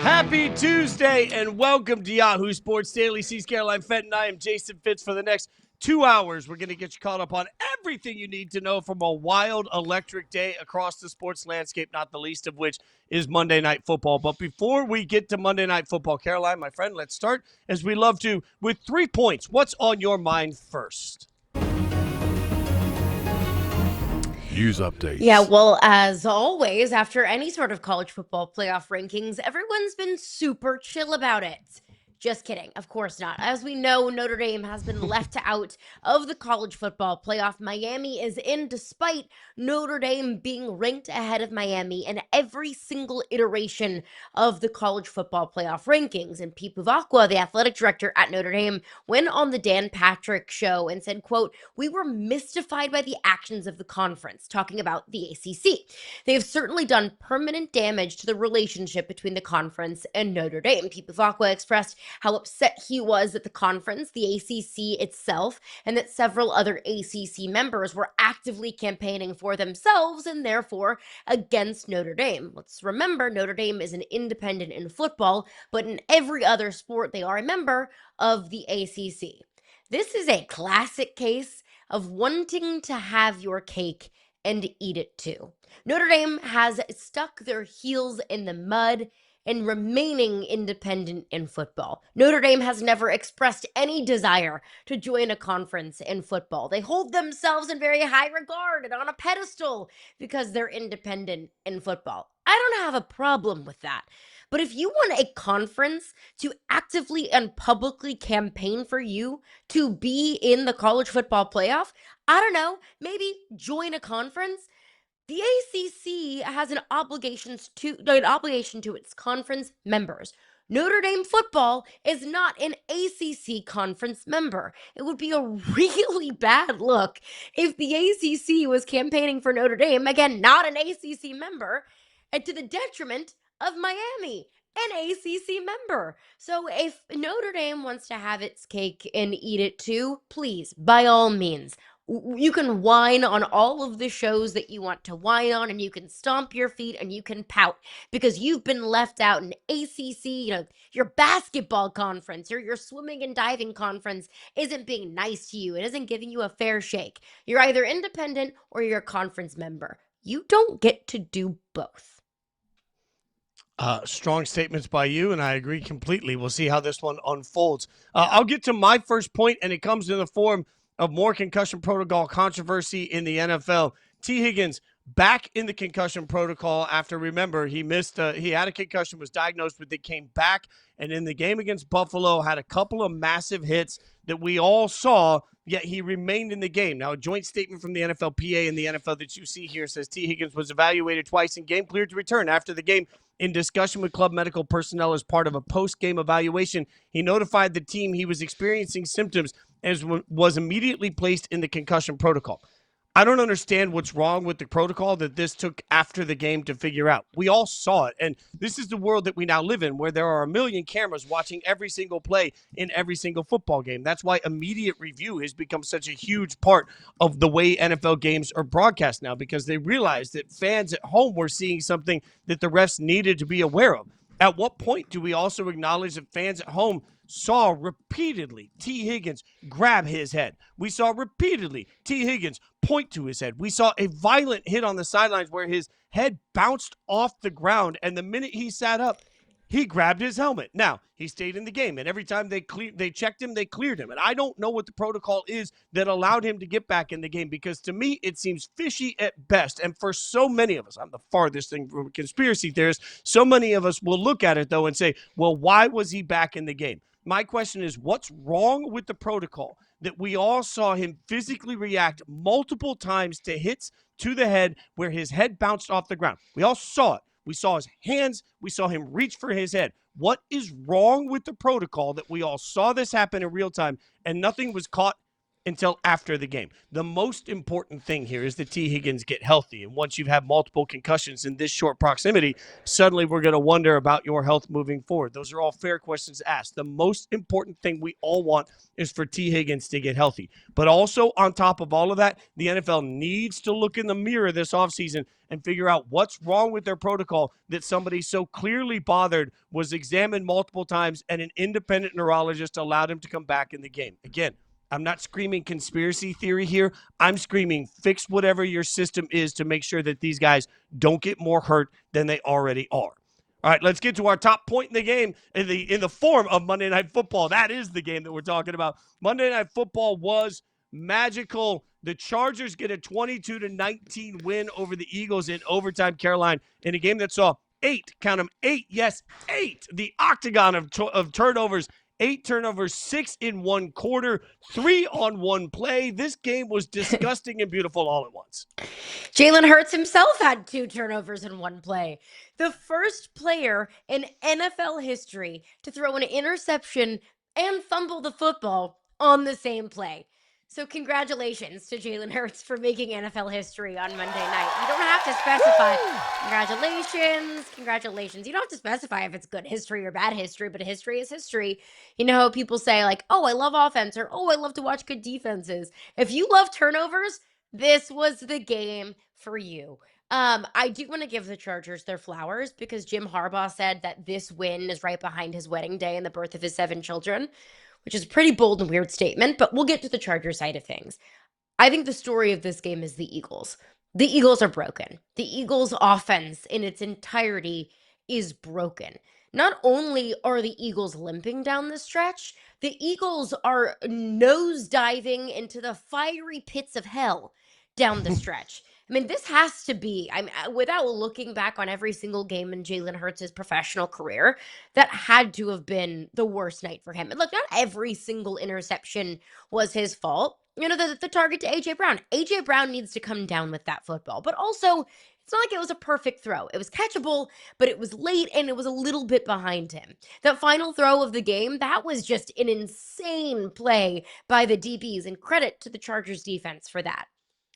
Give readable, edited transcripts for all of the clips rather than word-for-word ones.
Happy Tuesday and welcome to Yahoo Sports Daily. C's Caroline Fenton. I am Jason Fitz. For the next 2 hours, we're going to get you caught up on everything you need to know from a wild, electric day across the sports landscape, not the least of which is Monday Night Football. But before we get to Monday Night Football, Caroline, my friend, let's start, as we love to, with 3 points. What's on your mind first? News updates. Yeah, well, as always, after any sort of college football playoff rankings, everyone's been super chill about it. Just kidding. Of course not. As we know, Notre Dame has been left out of the college football playoff. Miami is in, despite Notre Dame being ranked ahead of Miami in every single iteration of the college football playoff rankings. And Pete Buvacqua, the athletic director at Notre Dame, went on the Dan Patrick show and said, quote, "We were mystified by the actions of the conference," talking about the ACC. "They have certainly done permanent damage to the relationship between the conference and Notre Dame." Pete Buvacqua expressed how upset he was at the conference, the ACC itself, and that several other ACC members were actively campaigning for themselves and therefore against Notre Dame. Let's remember, Notre Dame is an independent in football, but in every other sport, they are a member of the ACC. This is a classic case of wanting to have your cake and eat it too. Notre Dame has stuck their heels in the mud and remaining independent in football. Notre Dame has never expressed any desire to join a conference in football. They hold themselves in very high regard and on a pedestal because they're independent in football. I don't have a problem with that. But if you want a conference to actively and publicly campaign for you to be in the college football playoff, I don't know, maybe join a conference. The ACC has an obligation to its conference members. Notre Dame football is not an ACC conference member. It would be a really bad look if the ACC was campaigning for Notre Dame, again, not an ACC member, and to the detriment of Miami, an ACC member. So if Notre Dame wants to have its cake and eat it too, please, by all means, you can whine on all of the shows that you want to whine on, and you can stomp your feet and you can pout because you've been left out in ACC, your basketball conference or your swimming and diving conference isn't being nice to you. It isn't giving you a fair shake. You're either independent or you're a conference member. You don't get to do both. Strong statements by you, and I agree completely. We'll see how this one unfolds. I'll get to my first point, and it comes in the form of more concussion protocol controversy in the NFL. T. Higgins back in the concussion protocol after, remember, he had a concussion, was diagnosed with it, came back, and in the game against Buffalo had a couple of massive hits that we all saw, yet he remained in the game. Now, a joint statement from the NFLPA and the NFL that you see here says T. Higgins was evaluated twice and game cleared to return. After the game, in discussion with club medical personnel as part of a post-game evaluation, he notified the team he was experiencing symptoms and was immediately placed in the concussion protocol. I don't understand what's wrong with the protocol that this took after the game to figure out. We all saw it, and this is the world that we now live in, where there are a million cameras watching every single play in every single football game. That's why immediate review has become such a huge part of the way NFL games are broadcast now, because they realize that fans at home were seeing something that the refs needed to be aware of. At what point do we also acknowledge that fans at home saw repeatedly T. Higgins grab his head? We saw repeatedly T. Higgins point to his head. We saw a violent hit on the sidelines where his head bounced off the ground, and the minute he sat up, he grabbed his helmet. Now, he stayed in the game, and every time they checked him, they cleared him. And I don't know what the protocol is that allowed him to get back in the game, because to me, it seems fishy at best. And for so many of us, I'm the farthest thing from a conspiracy theorist, so many of us will look at it, though, and say, well, why was he back in the game? My question is, what's wrong with the protocol that we all saw him physically react multiple times to hits to the head where his head bounced off the ground? We all saw it. We saw his hands. We saw him reach for his head. What is wrong with the protocol that we all saw this happen in real time and nothing was caught until after the game. The most important thing here is that T. Higgins get healthy. And once you've had multiple concussions in this short proximity, suddenly we're going to wonder about your health moving forward. Those are all fair questions asked. The most important thing we all want is for T. Higgins to get healthy. But also on top of all of that, the NFL needs to look in the mirror this offseason and figure out what's wrong with their protocol that somebody so clearly bothered was examined multiple times and an independent neurologist allowed him to come back in the game. Again, I'm not screaming conspiracy theory here. I'm screaming fix whatever your system is to make sure that these guys don't get more hurt than they already are. All right, let's get to our top point in the game in the form of Monday Night Football. That is the game that we're talking about. Monday Night Football was magical. The Chargers get a 22-19 win over the Eagles in overtime, Caroline, in a game that saw 8, count them, 8, yes, 8, the octagon of turnovers. 8 turnovers, 6 in one quarter, 3 on one play. This game was disgusting and beautiful all at once. Jalen Hurts himself had 2 turnovers in one play. The first player in NFL history to throw an interception and fumble the football on the same play. So congratulations to Jalen Hurts for making NFL history on Monday night. You don't have to specify. Congratulations. You don't have to specify if it's good history or bad history, but history is history. You know how people say like, oh, I love offense, or oh, I love to watch good defenses. If you love turnovers, this was the game for you. I do want to give the Chargers their flowers because Jim Harbaugh said that this win is right behind his wedding day and the birth of his 7 children, which is a pretty bold and weird statement, but we'll get to the Charger side of things. I think the story of this game is the Eagles. The Eagles are broken. The Eagles' offense in its entirety is broken. Not only are the Eagles limping down the stretch, the Eagles are nosediving into the fiery pits of hell down the stretch. I mean, this has to be, without looking back on every single game in Jalen Hurts' professional career, that had to have been the worst night for him. And look, not every single interception was his fault. You know, the target to A.J. Brown. A.J. Brown needs to come down with that football. But also, it's not like it was a perfect throw. It was catchable, but it was late and it was a little bit behind him. That final throw of the game, that was just an insane play by the DBs, and credit to the Chargers defense for that.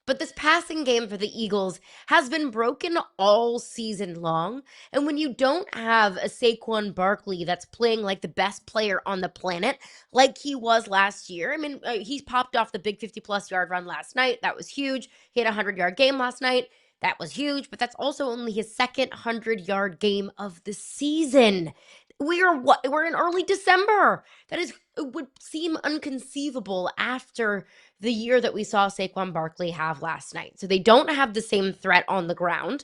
But this passing game for the Eagles has been broken all season long. And when you don't have a Saquon Barkley that's playing like the best player on the planet, like he was last year. I mean, he's popped off the big 50-plus yard run last night. That was huge. He had a 100-yard game last night. That was huge. But that's also only his second 100-yard game of the season. We're in early December. It would seem inconceivable after the year that we saw Saquon Barkley have last night. So they don't have the same threat on the ground.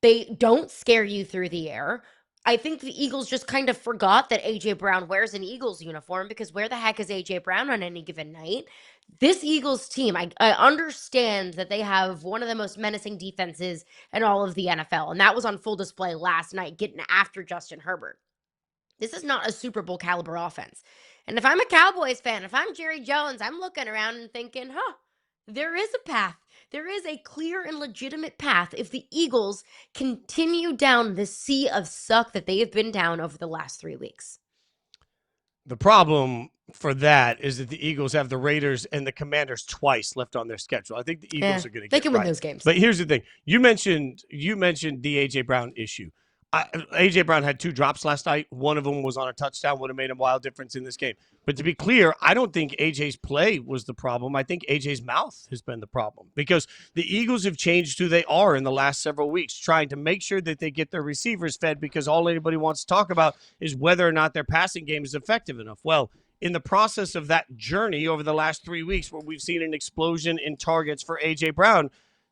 They don't scare you through the air. I think the Eagles just kind of forgot that A.J. Brown wears an Eagles uniform, because where the heck is A.J. Brown on any given night? This Eagles team, I understand that they have one of the most menacing defenses in all of the NFL, and that was on full display last night, getting after Justin Herbert. This is not a Super Bowl caliber offense. And if I'm a Cowboys fan, if I'm Jerry Jones, I'm looking around and thinking, there is a path. There is a clear and legitimate path if the Eagles continue down the sea of suck that they have been down over the last 3 weeks. The problem for that is that the Eagles have the Raiders and the Commanders twice left on their schedule. I think the Eagles are going to get They can win right. those games. But here's the thing. You mentioned the A.J. Brown issue. A.J. Brown had 2 drops last night. One of them was on a touchdown, would have made a wild difference in this game. But to be clear, I don't think A.J.'s play was the problem. I think A.J.'s mouth has been the problem, because the Eagles have changed who they are in the last several weeks, trying to make sure that they get their receivers fed, because all anybody wants to talk about is whether or not their passing game is effective enough. Well, in the process of that journey over the last 3 weeks, where we've seen an explosion in targets for A.J. Brown,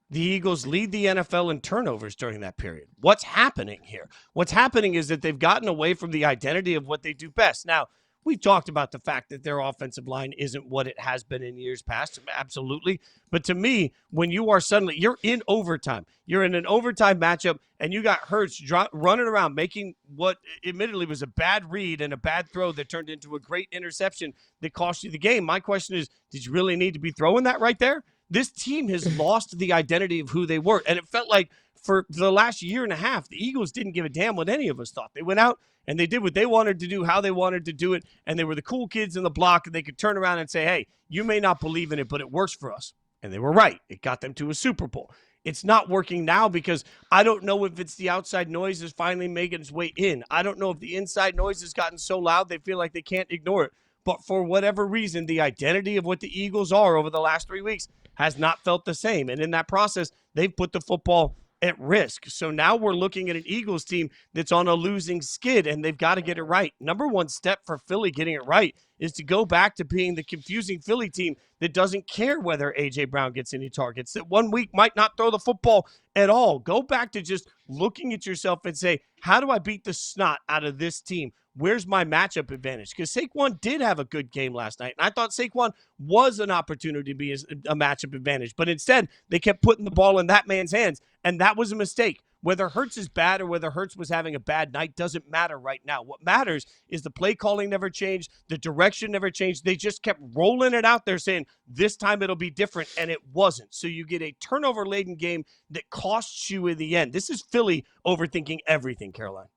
the Eagles lead the NFL in turnovers during that period. What's happening here? What's happening is that they've gotten away from the identity of what they do best. Now, we talked about the fact that their offensive line isn't what it has been in years past. Absolutely. But to me, when you are you're in overtime. You're in an overtime matchup, and you got Hurts running around making what admittedly was a bad read and a bad throw that turned into a great interception that cost you the game. My question is, did you really need to be throwing that right there? This team has lost the identity of who they were. And it felt like for the last year and a half, the Eagles didn't give a damn what any of us thought. They went out and they did what they wanted to do, how they wanted to do it, and they were the cool kids in the block, and they could turn around and say, hey, you may not believe in it, but it works for us. And they were right. It got them to a Super Bowl. It's not working now because I don't know if it's the outside noise is finally making its way in. I don't know if the inside noise has gotten so loud they feel like they can't ignore it. But for whatever reason, the identity of what the Eagles are over the last 3 weeks has not felt the same. And in that process, they've put the football at risk. So now we're looking at an Eagles team that's on a losing skid, and they've got to get it right. Number one step for Philly getting it right is to go back to being the confusing Philly team that doesn't care whether A.J. Brown gets any targets, that 1 week might not throw the football at all. Go back to just looking at yourself and say, how do I beat the snot out of this team? Where's my matchup advantage? Because Saquon did have a good game last night, and I thought Saquon was an opportunity to be a matchup advantage. But instead, they kept putting the ball in that man's hands, and that was a mistake. Whether Hurts is bad or whether Hurts was having a bad night doesn't matter right now. What matters is the play calling never changed. The direction never changed. They just kept rolling it out there saying, this time it'll be different, and it wasn't. So you get a turnover-laden game that costs you in the end. This is Philly overthinking everything, Caroline.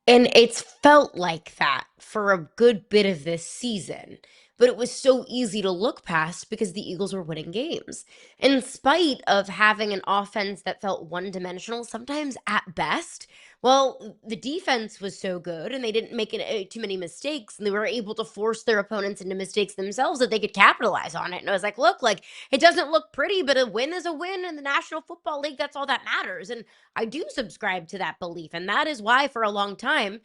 And it's felt like that for a good bit of this season. But it was so easy to look past because the Eagles were winning games. In spite of having an offense that felt one-dimensional, sometimes at best, well, the defense was so good and they didn't make too many mistakes, and they were able to force their opponents into mistakes themselves that they could capitalize on it. And I was like, look, like, it doesn't look pretty, but a win is a win in the National Football League. That's all that matters. And I do subscribe to that belief. And that is why for a long time,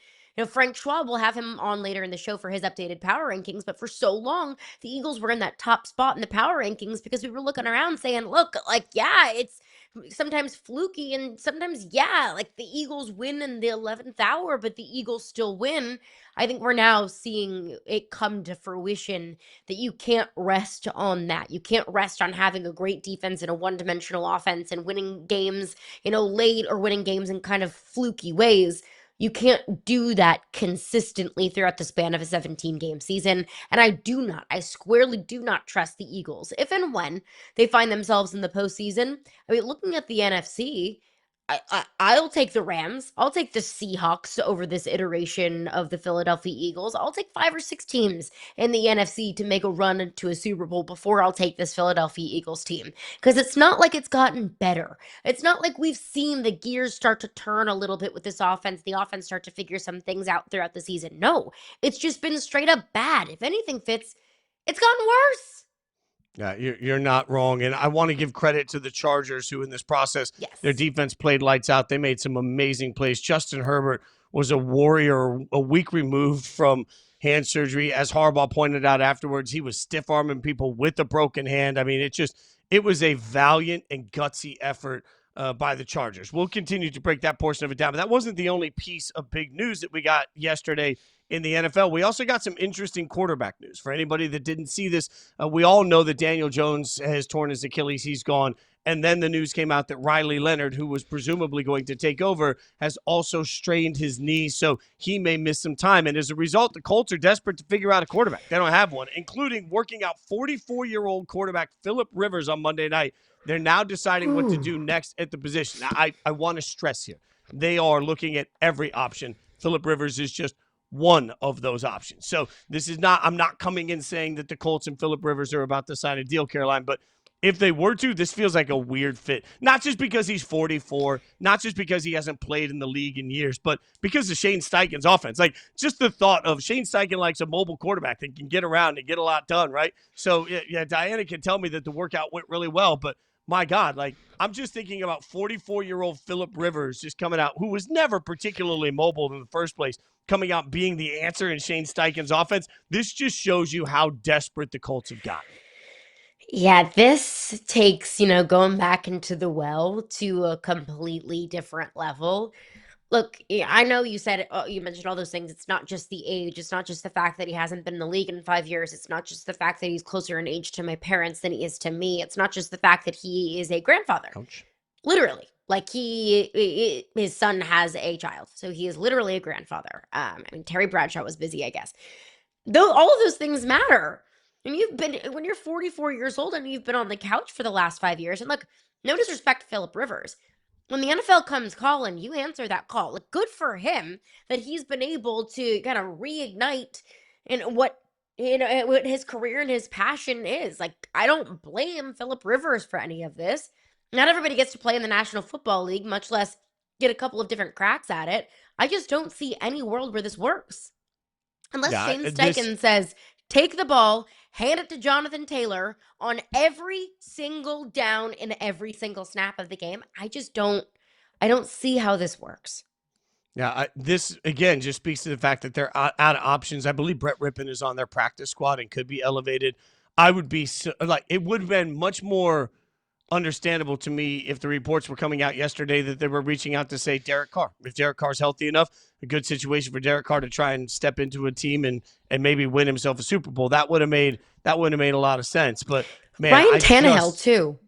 Frank Schwab will have him on later in the show for his updated power rankings. But for so long, the Eagles were in that top spot in the power rankings because we were looking around saying, look, like, yeah, it's sometimes fluky and sometimes, yeah, like the Eagles win in the 11th hour, but the Eagles still win. I think we're now seeing it come to fruition that you can't rest on that. You can't rest on having a great defense and a one-dimensional offense and winning games, late, or winning games in kind of fluky ways. You can't do that consistently throughout the span of a 17-game season. And I squarely do not trust the Eagles. If and when they find themselves in the postseason, I mean, looking at the NFC, I'll take the Rams. I'll take the Seahawks over this iteration of the Philadelphia Eagles. I'll take 5 or 6 teams in the NFC to make a run to a Super Bowl before I'll take this Philadelphia Eagles team. Because it's not like it's gotten better. It's not like we've seen the gears start to turn a little bit with this offense, the offense start to figure some things out throughout the season. No, it's just been straight up bad. If anything, Fitz, it's gotten worse. Yeah, you're not wrong. And I want to give credit to the Chargers, who in this process, Yes. their defense played lights out. They made some amazing plays. Justin Herbert was a warrior, a week removed from hand surgery. As Harbaugh pointed out afterwards, he was stiff-arming people with a broken hand. I mean, it was a valiant and gutsy effort by the Chargers. We'll continue to break that portion of it down. But that wasn't the only piece of big news that we got yesterday in the NFL. We also got some interesting quarterback news. For anybody that didn't see this, we all know that Daniel Jones has torn his Achilles. He's gone. And then the news came out that Riley Leonard, who was presumably going to take over, has also strained his knee, so he may miss some time. And as a result, the Colts are desperate to figure out a quarterback. They don't have one, including working out 44-year-old quarterback Philip Rivers on Monday night. They're now deciding what to do next at the position. Now, I want to stress here, they are looking at every option. Philip Rivers is just one of those options. So I'm not coming in saying that the Colts and Philip Rivers are about to sign a deal, Caroline, but if they were to, this feels like a weird fit. Not just because he's 44, not just because he hasn't played in the league in years, but because of Shane Steichen's offense. Like, just the thought of Shane Steichen likes a mobile quarterback that can get around and get a lot done, right? So, yeah, Diana can tell me that the workout went really well, but my God, like, I'm just thinking about 44-year-old Philip Rivers just coming out, who was never particularly mobile in the first place, coming out being the answer in Shane Steichen's offense. This just shows you how desperate the Colts have gotten. Yeah, this takes, going back into the well to a completely different level. Look, I know you said, you mentioned all those things. It's not just the age. It's not just the fact that he hasn't been in the league in 5 years. It's not just the fact that he's closer in age to my parents than he is to me. It's not just the fact that he is a grandfather. Ouch. Literally. Like, his son has a child. So he is literally a grandfather. Terry Bradshaw was busy, I guess. Though all of those things matter. And when you're 44 years old and you've been on the couch for the last 5 years, and look, No disrespect to Phillip Rivers. When the NFL comes calling, you answer that call. Like, good for him that he's been able to kind of reignite in what what his career and his passion is. Like, I don't blame Phillip Rivers for any of this. Not everybody gets to play in the National Football League, much less get a couple of different cracks at it. I just don't see any world where this works. Unless Shane Steichen says, take the ball, hand it to Jonathan Taylor on every single down in every single snap of the game. I don't see how this works. Yeah, this, again, just speaks to the fact that they're out of options. I believe Brett Rippon is on their practice squad and could be elevated. I would be, it would have been much more understandable to me if the reports were coming out yesterday that they were reaching out to say Derek Carr. If Derek Carr's healthy enough, a good situation for Derek Carr to try and step into a team and maybe win himself a Super Bowl. That would have made a lot of sense. But man, Ryan Tannehill too.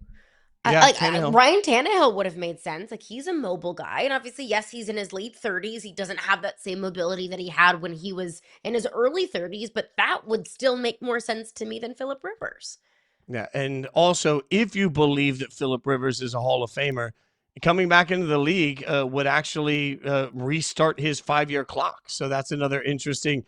Yeah, Ryan Tannehill would have made sense. Like, he's a mobile guy, and obviously, yes, he's in his late 30s. He doesn't have that same mobility that he had when he was in his early 30s, but that would still make more sense to me than Phillip Rivers. Yeah, and also, if you believe that Phillip Rivers is a Hall of Famer, coming back into the league would actually restart his 5-year clock. So that's another interesting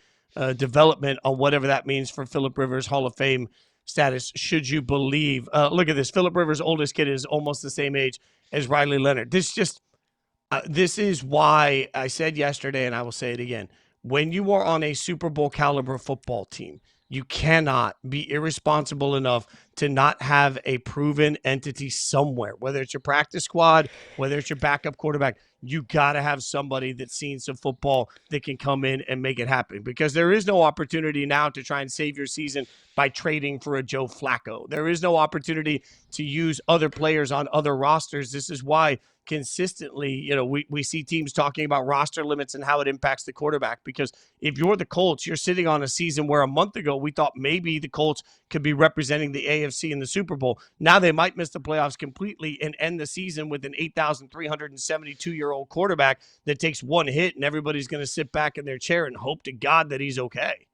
development on whatever that means for Phillip Rivers' Hall of Fame status, should you believe. Look at this. Phillip Rivers' oldest kid is almost the same age as Riley Leonard. This is why I said yesterday, and I will say it again. When you are on a Super Bowl caliber football team, you cannot be irresponsible enough to not have a proven entity somewhere, whether it's your practice squad, whether it's your backup quarterback. You got to have somebody that's seen some football that can come in and make it happen, because there is no opportunity now to try and save your season by trading for a Joe Flacco. There is no opportunity to use other players on other rosters. This is why consistently, we see teams talking about roster limits and how it impacts the quarterback, because if you're the Colts, you're sitting on a season where a month ago we thought maybe the Colts could be representing the AFC in the Super Bowl. Now they might miss the playoffs completely and end the season with an 8,372-year-old quarterback that takes one hit, and everybody's going to sit back in their chair and hope to God that he's okay.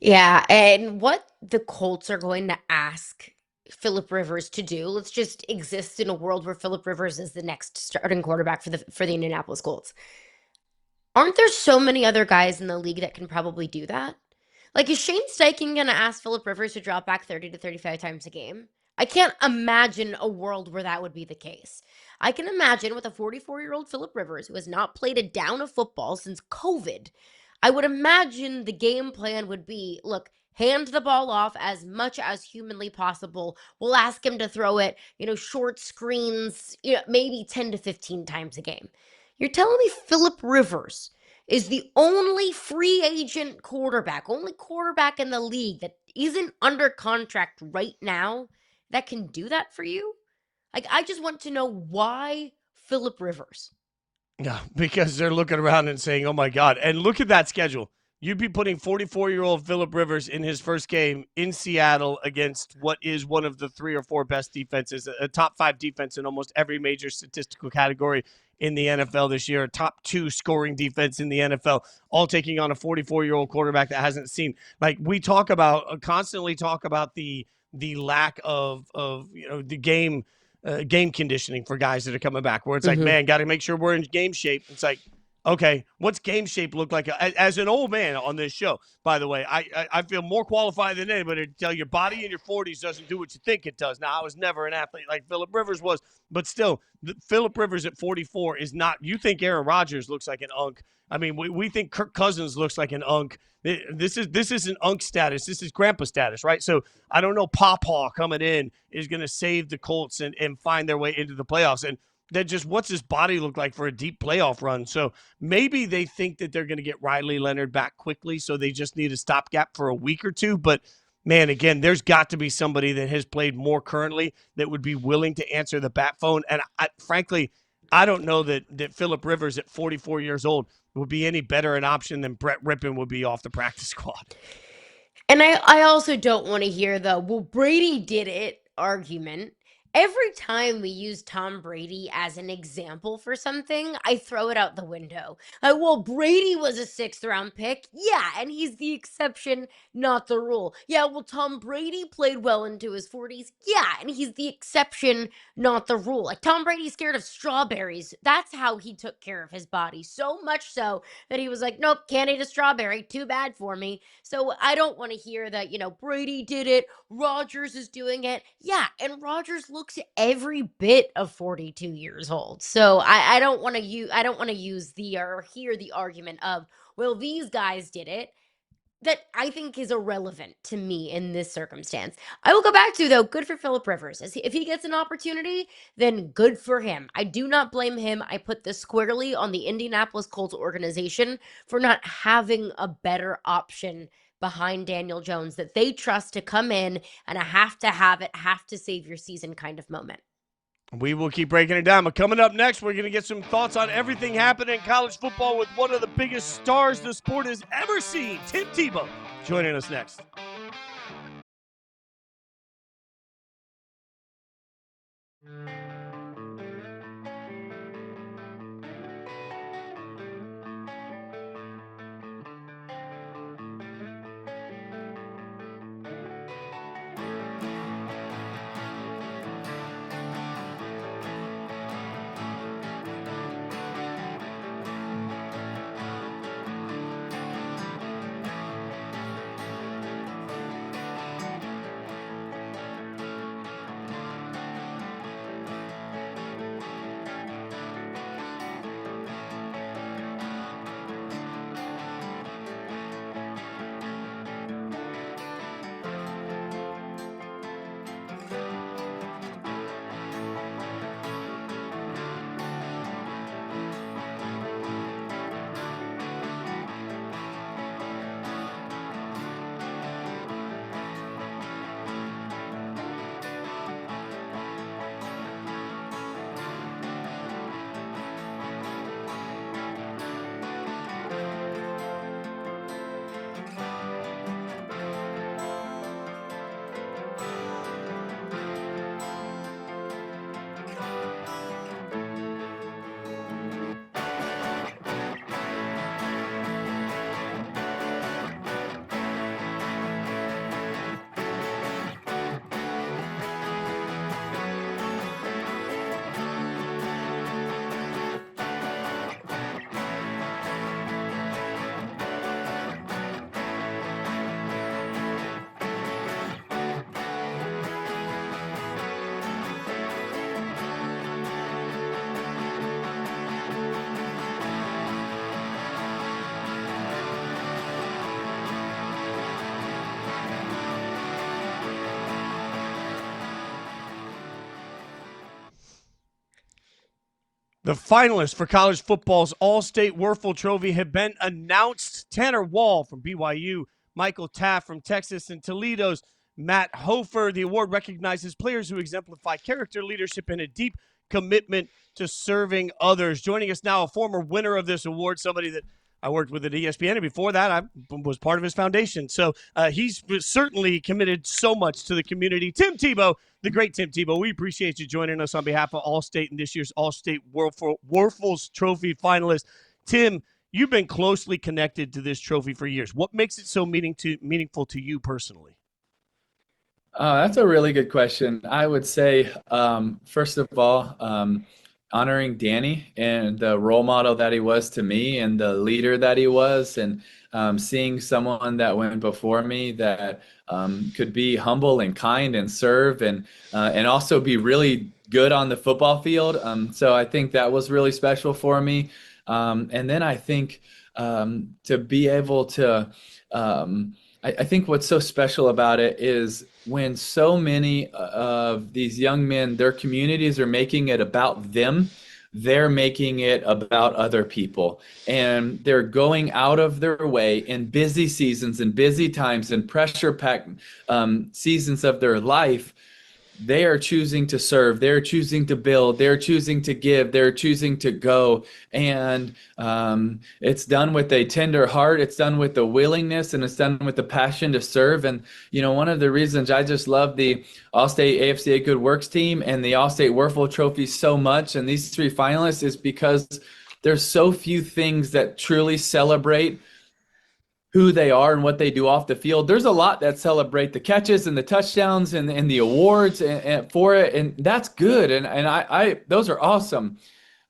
Yeah, and what the Colts are going to ask Phillip Rivers to do, let's just exist in a world where Phillip Rivers is the next starting quarterback for the Indianapolis Colts. Aren't there so many other guys in the league that can probably do that? Like, is Shane Steichen going to ask Phillip Rivers to drop back 30 to 35 times a game? I can't imagine a world where that would be the case. I can imagine with a 44-year-old Phillip Rivers who has not played a down of football since COVID, I would imagine the game plan would be, look, hand the ball off as much as humanly possible. We'll ask him to throw it, short screens, maybe 10 to 15 times a game. You're telling me Phillip Rivers is the only free agent quarterback, only quarterback in the league that isn't under contract right now that can do that for you? Like, I just want to know why Phillip Rivers. Yeah, because they're looking around and saying, oh my God. And look at that schedule. You'd be putting 44-year-old Phillip Rivers in his first game in Seattle against what is one of the 3 or 4 best defenses, a top 5 defense in almost every major statistical category in the NFL this year, a top 2 scoring defense in the NFL, all taking on a 44-year-old quarterback that hasn't seen. Like, we constantly talk about the lack of the game conditioning for guys that are coming back, where it's like, man, got to make sure we're in game shape. It's like, okay, what's game shape look like? As an old man on this show, by the way, I feel more qualified than anybody to tell your body in your 40s doesn't do what you think it does. Now, I was never an athlete like Phillip Rivers was, but still, Phillip Rivers at 44 is not – you think Aaron Rodgers looks like an unk. I mean, we think Kirk Cousins looks like an unk. This isn't unk status. This is grandpa status, right? So I don't know Pawpaw coming in is going to save the Colts and find their way into the playoffs. And that just, what's his body look like for a deep playoff run? So maybe they think that they're going to get Riley Leonard back quickly, so they just need a stopgap for a week or two. But, man, again, there's got to be somebody that has played more currently that would be willing to answer the bat phone. And, frankly, I don't know that Phillip Rivers at 44 years old would be any better an option than Brett Rippon would be off the practice squad. And I also don't want to hear the, well, Brady did it argument. Every time we use Tom Brady as an example for something, I throw it out the window. Well, Brady was a sixth round pick. Yeah, and he's the exception, not the rule. Yeah, well, Tom Brady played well into his 40s. Yeah, and he's the exception, not the rule. Like, Tom Brady's scared of strawberries. That's how he took care of his body. So much so that he was like, nope, can't eat a strawberry. Too bad for me. So I don't want to hear that, Brady did it. Rodgers is doing it. Yeah, and Rodgers looks every bit of 42 years old. So I don't want to use the or hear the argument of, well, these guys did it. That I think is irrelevant to me in this circumstance. I will go back to, though, good for Philip Rivers. If he gets an opportunity, then good for him. I do not blame him. I put this squarely on the Indianapolis Colts organization for not having a better option behind Daniel Jones that they trust to come in and a have to save your season kind of moment. We will keep breaking it down. But coming up next, we're going to get some thoughts on everything happening in college football with one of the biggest stars the sport has ever seen, Tim Tebow, joining us next. The finalists for college football's All-State Werfel Trophy have been announced. Tanner Wall from BYU, Michael Taft from Texas, and Toledo's Matt Hofer. The award recognizes players who exemplify character, leadership, and a deep commitment to serving others. Joining us now, a former winner of this award, somebody that I worked with at ESPN, and before that, I was part of his foundation. So he's certainly committed so much to the community. Tim Tebow, the great Tim Tebow, we appreciate you joining us on behalf of All-State and this year's All-State Werfel's Trophy finalist. Tim, you've been closely connected to this trophy for years. What makes it so meaningful to you personally? That's a really good question. I would say, first of all, honoring Danny and the role model that he was to me and the leader that he was, and seeing someone that went before me that could be humble and kind and serve and also be really good on the football field. So I think that was really special for me. And then I think to be able to, I think what's so special about it is when so many of these young men, their communities are making it about them, they're making it about other people. And they're going out of their way in busy seasons and busy times and pressure-packed seasons of their life they are choosing to serve, they're choosing to build, they're choosing to give, they're choosing to go. And it's done with a tender heart, it's done with the willingness, and it's done with the passion to serve. And, one of the reasons I just love the All-State AFCA Good Works team and the All-State Werfel Trophy so much, and these three finalists, is because there's so few things that truly celebrate who they are and what they do off the field. There's a lot that celebrate the catches and the touchdowns and the awards and for it, and that's good. And I those are awesome.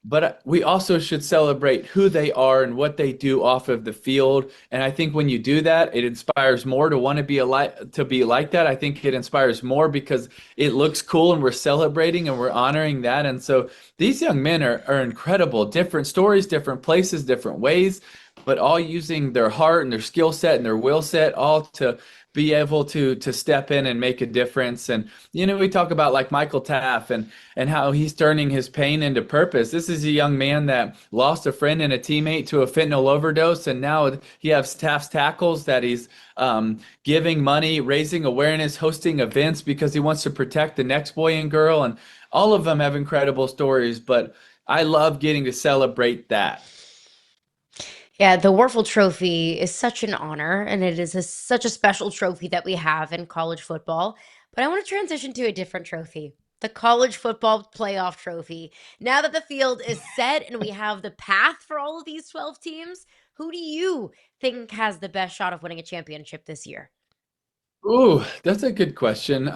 But we also should celebrate who they are and what they do off of the field. And I think when you do that, it inspires more to want to be like that. I think it inspires more because it looks cool and we're celebrating and we're honoring that. And so these young men are incredible, different stories, different places, different ways, but all using their heart and their skill set and their will set, all to be able to step in and make a difference. And we talk about like Michael Taff and how he's turning his pain into purpose. This is a young man that lost a friend and a teammate to a fentanyl overdose, and now he has Taff's Tackles that he's giving money, raising awareness, hosting events because he wants to protect the next boy and girl. And all of them have incredible stories, but I love getting to celebrate that. Yeah, the Werfel Trophy is such an honor, and it is such a special trophy that we have in college football. But I want to transition to a different trophy, the College Football Playoff Trophy. Now that the field is set and we have the path for all of these 12 teams, who do you think has the best shot of winning a championship this year? Ooh, that's a good question.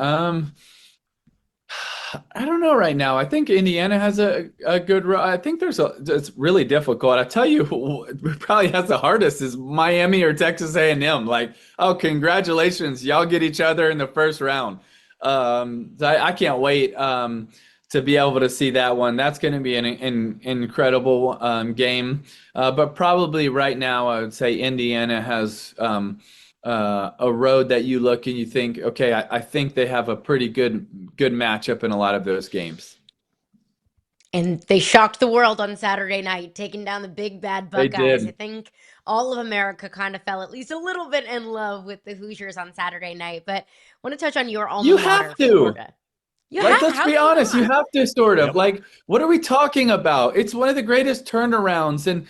I don't know right now. I think Indiana has a good. I think it's really difficult. I tell you, who probably has the hardest is Miami or Texas A&M. Like, oh, congratulations, y'all get each other in the first round. So I can't wait to be able to see that one. That's going to be an incredible game. But probably right now, I would say Indiana has a road that you look and you think, okay, I think they have a pretty good matchup in a lot of those games. And they shocked the world on Saturday night, taking down the big bad They Buckeyes. I did. think all of America kind of fell at least a little bit in love with the Hoosiers on Saturday night. But I want to touch on your alma You mater, have to. Florida. Like, let's How be can you honest, you not? have to sort of Yep. like, what are we talking about? It's one of the greatest turnarounds, and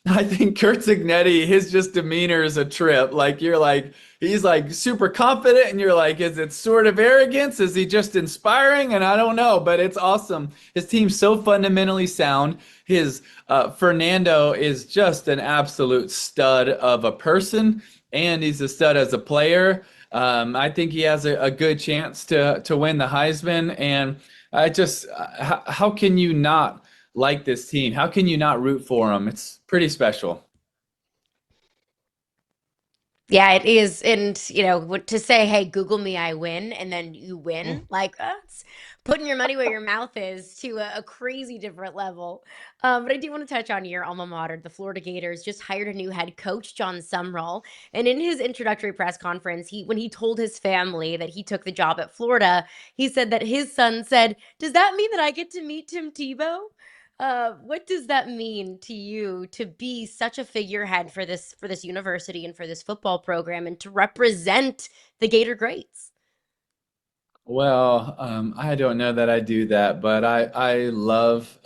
I think Kurt Zignetti, his just demeanor is a trip. Like he's like super confident, and you're like, is it sort of arrogance? Is he just inspiring? And I don't know, but it's awesome. His team's so fundamentally sound. His Fernando is just an absolute stud of a person, and he's a stud as a player. I think he has a good chance to win the Heisman. And I just, how can you not like this team? How can you not root for them? It's pretty special. Yeah, it is. And, to say, hey, Google me, I win, and then you win, like, it's putting your money where your mouth is to a crazy different level. But I do want to touch on your alma mater. The Florida Gators just hired a new head coach, Jon Sumrall. And in his introductory press conference, when he told his family that he took the job at Florida, he said that his son said, "Does that mean that I get to meet Tim Tebow?" What does that mean to you to be such a figurehead for this university and for this football program and to represent the Gator greats? Well, I don't know that I do that, but I love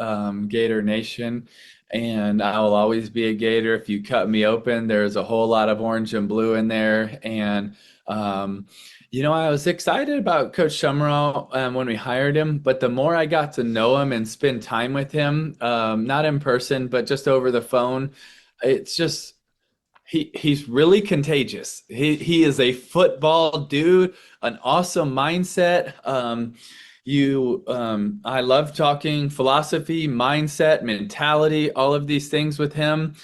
Gator Nation, and I will always be a Gator. If you cut me open, there's a whole lot of orange and blue in there. And I was excited about Coach Sumrall when we hired him, but the more I got to know him and spend time with him, not in person, but just over the phone, it's just he's really contagious. He is a football dude, an awesome mindset. I love talking philosophy, mindset, mentality, all of these things with him.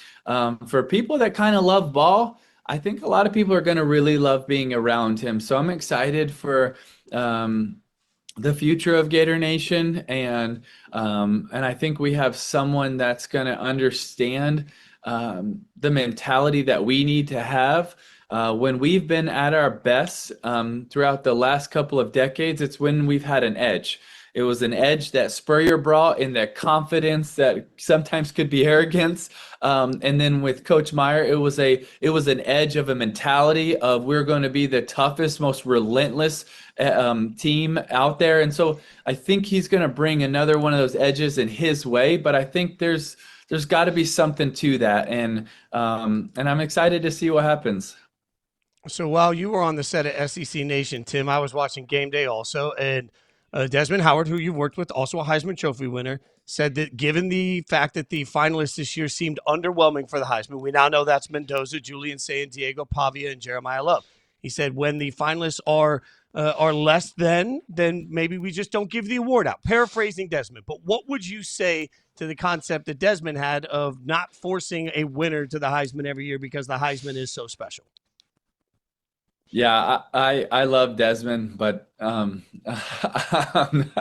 For people that kind of love ball, I think a lot of people are going to really love being around him. So I'm excited for the future of Gator Nation, and I think we have someone that's going to understand the mentality that we need to have. When we've been at our best throughout the last couple of decades, it's when we've had an edge. It was an edge that Spurrier brought, and that confidence that sometimes could be arrogance. And then with Coach Meyer, it was an edge of a mentality of we're going to be the toughest, most relentless team out there. And so I think he's going to bring another one of those edges in his way. But I think there's got to be something to that, and I'm excited to see what happens. So while you were on the set of SEC Nation, Tim, I was watching Game Day also, and Desmond Howard, who you've worked with, also a Heisman Trophy winner, said that given the fact that the finalists this year seemed underwhelming for the Heisman, we now know that's Mendoza, Julian Sayin, Diego Pavia, and Jeremiah Love. He said when the finalists are less than, then maybe we just don't give the award out. Paraphrasing Desmond, but what would you say to the concept that Desmond had of not forcing a winner to the Heisman every year because the Heisman is so special? Yeah, I love Desmond, but I'm not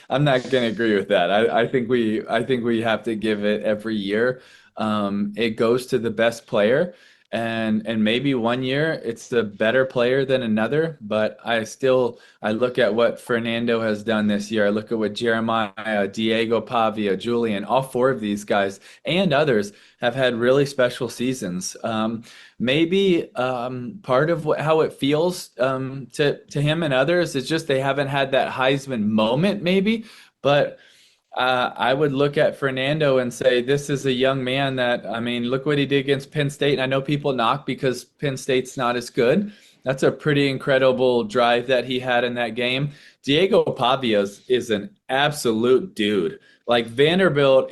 going to agree with that. I think we have to give it every year. It goes to the best player, and maybe one year it's the better player than another. But I look at what Fernando has done this year. I look at what Jeremiah, Diego Pavia, Julian, all four of these guys and others have had really special seasons. Maybe part of how it feels to him and others is just they haven't had that Heisman moment, maybe. But I would look at Fernando and say, this is a young man that, I mean, look what he did against Penn State. And I know people knock because Penn State's not as good. That's a pretty incredible drive that he had in that game. Diego Pavia is an absolute dude. Like Vanderbilt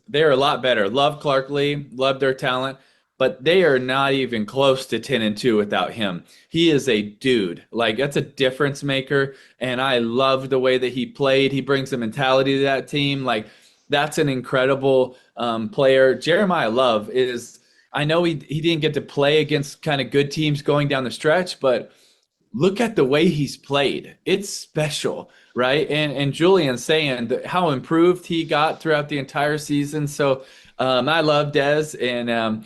they're a lot better. Love Clark Lee, love their talent, but they are not even close to 10-2 without him. He is a dude. Like, that's a difference maker, and I love the way that he played. He brings a mentality to that team. Like, that's an incredible player. Jeremiah Love I know he didn't get to play against kind of good teams going down the stretch, but look at the way he's played. It's special, right? And Julian saying how improved he got throughout the entire season. So I love Dez, and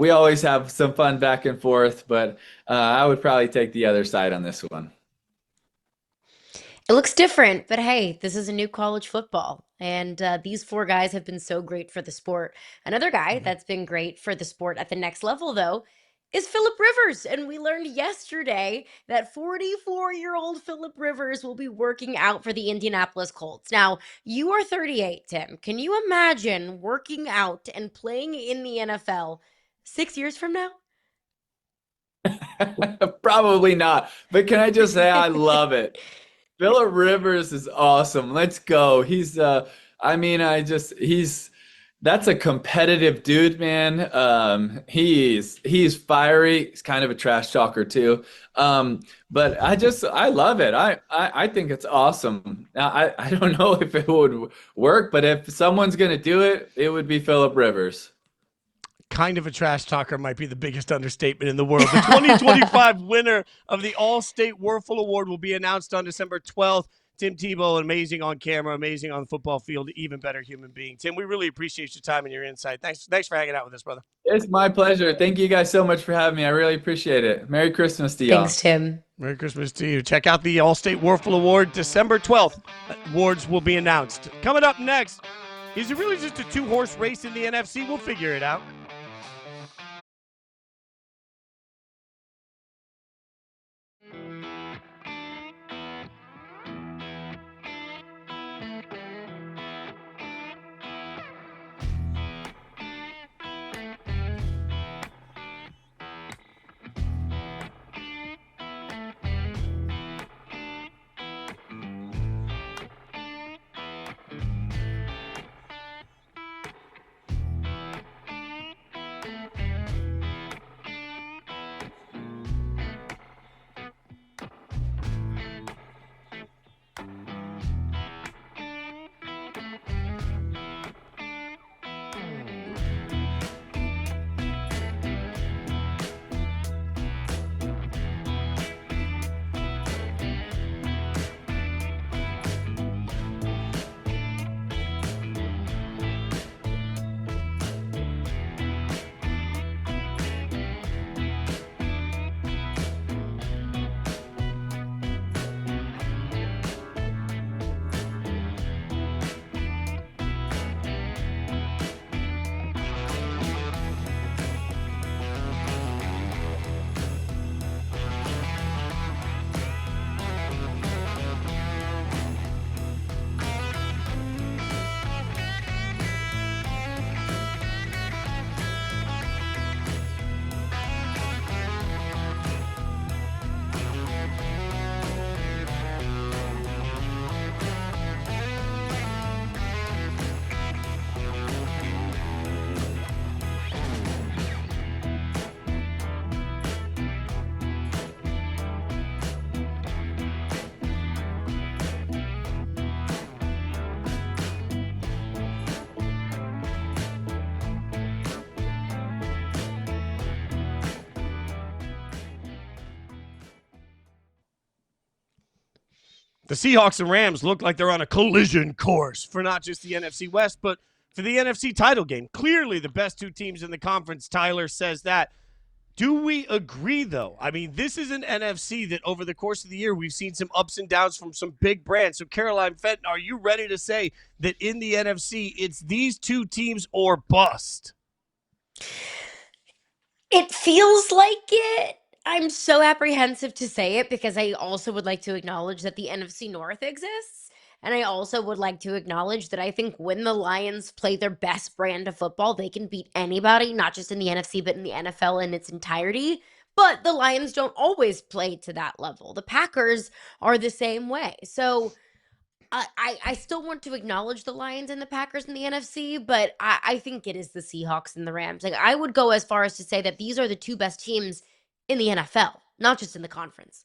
we always have some fun back and forth, but I would probably take the other side on this one. It looks different, but hey, this is a new college football. And these four guys have been so great for the sport. Another guy that's been great for the sport at the next level, though, is Phillip Rivers. And we learned yesterday that 44-year-old Phillip Rivers will be working out for the Indianapolis Colts. Now, you are 38, Tim. Can you imagine working out and playing in the NFL 6 years from now? Probably not. But can I just say I love it. Phillip Rivers is awesome. Let's go. That's a competitive dude, man. He's fiery. He's kind of a trash talker too. But I love it. I think it's awesome. Now, I don't know if it would work, but if someone's gonna do it, it would be Phillip Rivers. Kind of a trash talker might be the biggest understatement in the world. The 2025 winner of the All-State Wuerffel Award will be announced on December 12th. Tim Tebow, amazing on camera, amazing on the football field, even better human being. Tim, we really appreciate your time and your insight. Thanks for hanging out with us, brother. It's my pleasure. Thank you guys so much for having me. I really appreciate it. Merry Christmas to y'all. Thanks, Tim. Merry Christmas to you. Check out the All-State Wuerffel Award, December 12th. Awards will be announced. Coming up next, is it really just a two-horse race in the NFC? We'll figure it out. The Seahawks and Rams look like they're on a collision course for not just the NFC West, but for the NFC title game. Clearly the best two teams in the conference. Tyler says that. Do we agree, though? I mean, this is an NFC that over the course of the year, we've seen some ups and downs from some big brands. So, Caroline Fenton, are you ready to say that in the NFC, it's these two teams or bust? It feels like it. I'm so apprehensive to say it because I also would like to acknowledge that the NFC North exists. And I also would like to acknowledge that I think when the Lions play their best brand of football, they can beat anybody, not just in the NFC, but in the NFL in its entirety. But the Lions don't always play to that level. The Packers are the same way. So I still want to acknowledge the Lions and the Packers in the NFC, but I think it is the Seahawks and the Rams. Like, I would go as far as to say that these are the two best teams in the NFL, not just in the conference.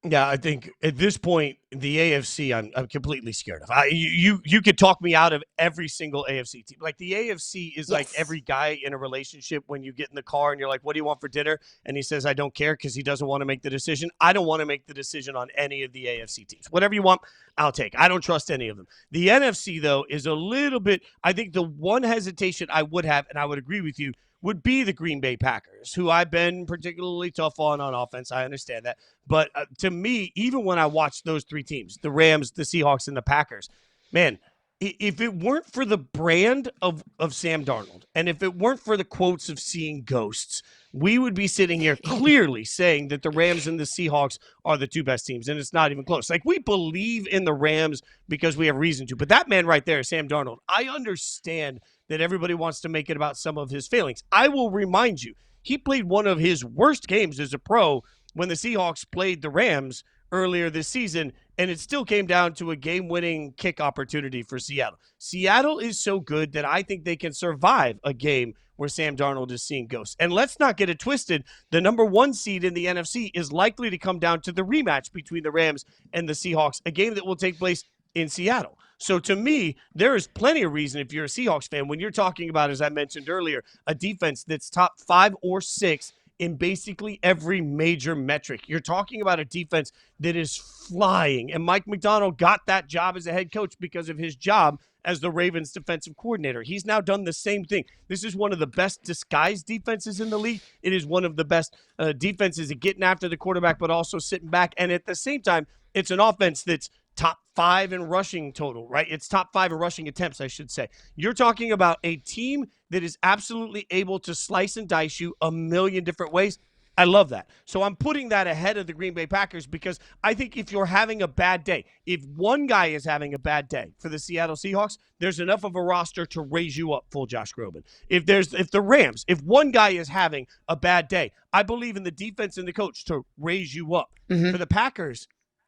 Yeah, I think at this point, the AFC, I'm completely scared of. You could talk me out of every single AFC team. Like the AFC is like every guy in a relationship when you get in the car and you're like, "What do you want for dinner?" And he says, "I don't care," because he doesn't want to make the decision. I don't want to make the decision on any of the AFC teams. Whatever you want, I'll take. I don't trust any of them. The NFC though is a little bit. I think the one hesitation I would have, and I would agree with you, would be the Green Bay Packers, who I've been particularly tough on offense. I understand that. But to me, even when I watch those three teams, the Rams, the Seahawks, and the Packers, man, if it weren't for the brand of Sam Darnold, and if it weren't for the quotes of seeing ghosts, we would be sitting here clearly saying that the Rams and the Seahawks are the two best teams, and it's not even close. Like, we believe in the Rams because we have reason to. But that man right there, Sam Darnold, I understand that everybody wants to make it about some of his failings. I will remind you, he played one of his worst games as a pro when the Seahawks played the Rams earlier this season, and it still came down to a game-winning kick opportunity for Seattle. Seattle is so good that I think they can survive a game where Sam Darnold is seeing ghosts. And let's not get it twisted. The number one seed in the NFC is likely to come down to the rematch between the Rams and the Seahawks, a game that will take place in Seattle. So to me, there is plenty of reason if you're a Seahawks fan, when you're talking about, as I mentioned earlier, a defense that's top 5 or 6 in basically every major metric. You're talking about a defense that is flying. And Mike Macdonald got that job as a head coach because of his job as the Ravens defensive coordinator. He's now done the same thing. This is one of the best disguised defenses in the league. It is one of the best defenses at getting after the quarterback, but also sitting back. And at the same time, it's an offense that's top 5 in rushing total, right? It's top 5 in rushing attempts, I should say. You're talking about a team that is absolutely able to slice and dice you a million different ways. I love that. So I'm putting that ahead of the Green Bay Packers because I think if you're having a bad day, if one guy is having a bad day for the Seattle Seahawks, there's enough of a roster to raise you up, full Josh Groban. If the Rams, if one guy is having a bad day, I believe in the defense and the coach to raise you up. For the Packers,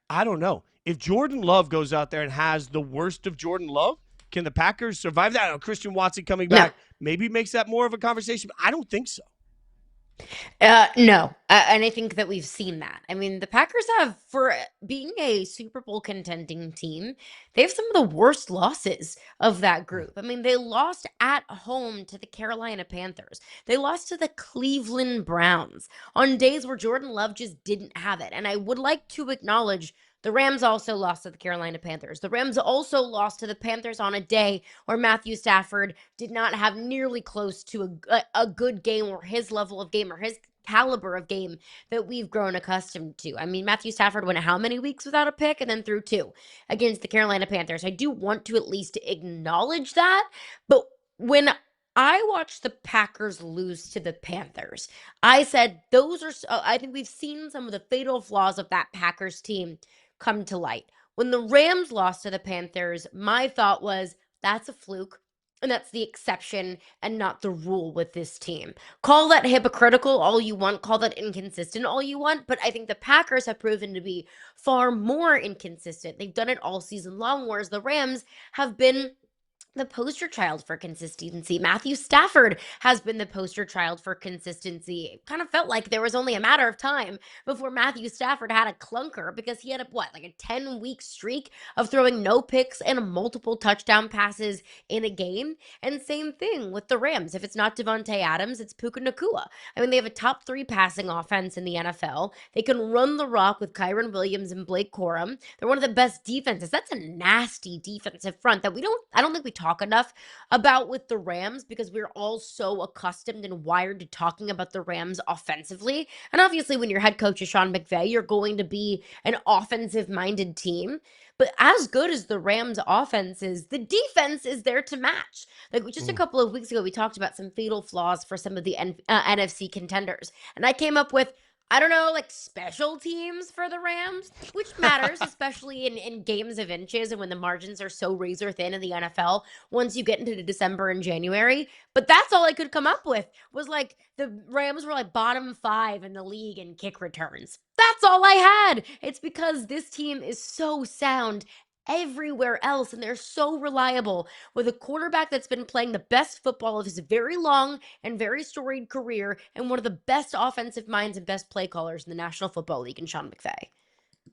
I don't know. If Jordan Love goes out there and has the worst of Jordan Love, can the Packers survive that? I know Christian Watson coming back maybe makes that more of a conversation, but I don't think so. No. And I think that we've seen that. I mean, the Packers have, for being a Super Bowl contending team, they have some of the worst losses of that group. I mean, they lost at home to the Carolina Panthers. They lost to the Cleveland Browns on days where Jordan Love just didn't have it. And I would like to acknowledge the Rams also lost to the Carolina Panthers. The Rams also lost to the Panthers on a day where Matthew Stafford did not have nearly close to a good game, or his level of game, or his caliber of game that we've grown accustomed to. I mean, Matthew Stafford went how many weeks without a pick, and then threw 2 against the Carolina Panthers. I do want to at least acknowledge that. But when I watched the Packers lose to the Panthers, I said I think we've seen some of the fatal flaws of that Packers team come to light. When the Rams lost to the Panthers, my thought was, that's a fluke, and that's the exception and not the rule with this team. Call that hypocritical all you want, call that inconsistent all you want, but I think the Packers have proven to be far more inconsistent. They've done it all season long, whereas the Rams have been the poster child for consistency. Matthew Stafford has been the poster child for consistency. It kind of felt like there was only a matter of time before Matthew Stafford had a clunker because he had like a 10-week streak of throwing no picks and multiple touchdown passes in a game. And same thing with the Rams. If it's not Devontae Adams, it's Puka Nacua. I mean, they have a top 3 passing offense in the NFL. They can run the rock with Kyron Williams and Blake Corum. They're one of the best defenses. That's a nasty defensive front that I don't think we talk enough about with the Rams because we're all so accustomed and wired to talking about the Rams offensively. And obviously, when your head coach is Sean McVay, you're going to be an offensive-minded team. But as good as the Rams offense is, the defense is there to match. Like just a couple of weeks ago, we talked about some fatal flaws for some of the NFC contenders. And I came up with, I don't know, like special teams for the Rams, which matters, especially in games of inches and when the margins are so razor thin in the NFL once you get into December and January. But that's all I could come up with was like the Rams were like bottom 5 in the league in kick returns. That's all I had. It's because this team is so sound everywhere else, and they're so reliable with a quarterback that's been playing the best football of his very long and very storied career and one of the best offensive minds and best play callers in the National Football League in Sean McVay.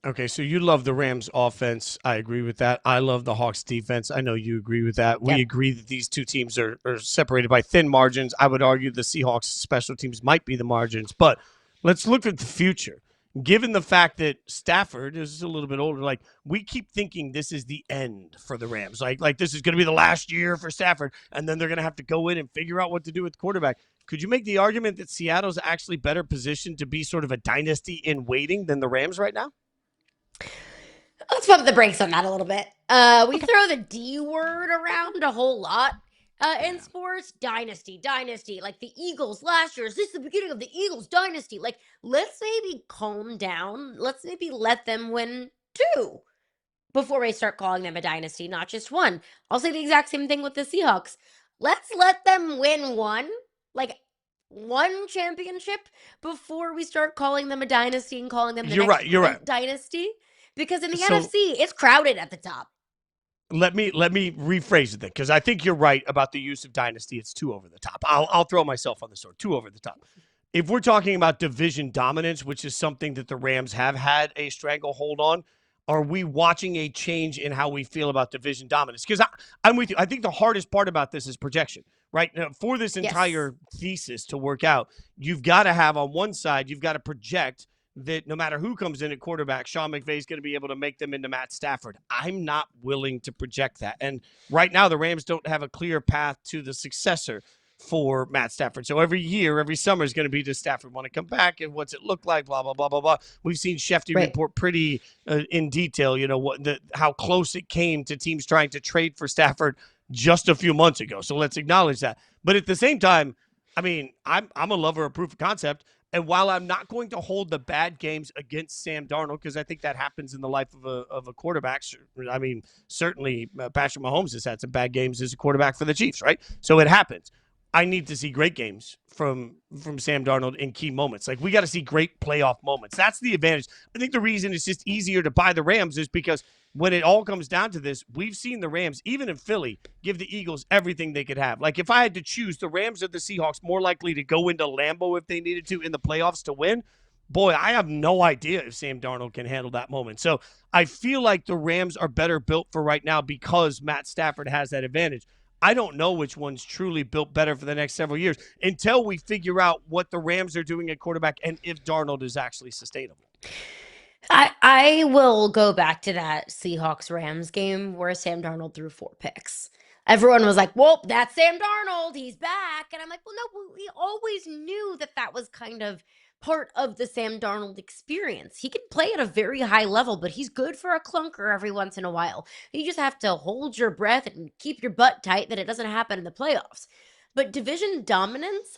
Okay, so you love the Rams offense. I agree with that. I love the Hawks defense. I know you agree with that. We agree that these two teams are separated by thin margins. I would argue the Seahawks special teams might be the margins, but let's look at the future. Given the fact that Stafford is a little bit older, like we keep thinking this is the end for the Rams. Like this is going to be the last year for Stafford, and then they're going to have to go in and figure out what to do with the quarterback. Could you make the argument that Seattle's actually better positioned to be sort of a dynasty in waiting than the Rams right now? Let's pump the brakes on that a little bit. We throw the D word around a whole lot in sports. Dynasty. Like the Eagles last year. Is this the beginning of the Eagles dynasty? Like, let's maybe calm down. Let's maybe let them win 2 before we start calling them a dynasty, not just 1. I'll say the exact same thing with the Seahawks. Let's let them win 1. Like, 1 championship before we start calling them a dynasty and calling them the You're right. dynasty. Because in the NFC, it's crowded at the top. Let me rephrase it then, because I think you're right about the use of dynasty. It's too over the top. I'll throw myself on the sword. Too over the top. If we're talking about division dominance, which is something that the Rams have had a stranglehold on, are we watching a change in how we feel about division dominance? Because I'm with you. I think the hardest part about this is projection, right? Now, for this entire thesis to work out, you've got to have on one side, you've got to project that no matter who comes in at quarterback, Sean McVay is going to be able to make them into Matt Stafford. I'm not willing to project that. And right now, the Rams don't have a clear path to the successor for Matt Stafford. So every year, every summer is going to be, does Stafford want to come back? And what's it look like? Blah, blah, blah, blah, blah. We've seen Shefty report pretty in detail, how close it came to teams trying to trade for Stafford just a few months ago. So let's acknowledge that. But at the same time, I mean, I'm a lover of proof of concept. And while I'm not going to hold the bad games against Sam Darnold, because I think that happens in the life of a quarterback. I mean, certainly Patrick Mahomes has had some bad games as a quarterback for the Chiefs, right? So it happens. I need to see great games from Sam Darnold in key moments. Like, we got to see great playoff moments. That's the advantage. I think the reason it's just easier to buy the Rams is because when it all comes down to this, we've seen the Rams, even in Philly, give the Eagles everything they could have. Like, if I had to choose the Rams or the Seahawks more likely to go into Lambeau if they needed to in the playoffs to win, boy, I have no idea if Sam Darnold can handle that moment. So I feel like the Rams are better built for right now because Matt Stafford has that advantage. I don't know which one's truly built better for the next several years until we figure out what the Rams are doing at quarterback and if Darnold is actually sustainable. I will go back to that Seahawks-Rams game where Sam Darnold threw 4 picks. Everyone was like, well, that's Sam Darnold. He's back. And I'm like, well, no, we always knew that was kind of part of the Sam Darnold experience. He can play at a very high level, but he's good for a clunker every once in a while. You just have to hold your breath and keep your butt tight that it doesn't happen in the playoffs. But division dominance,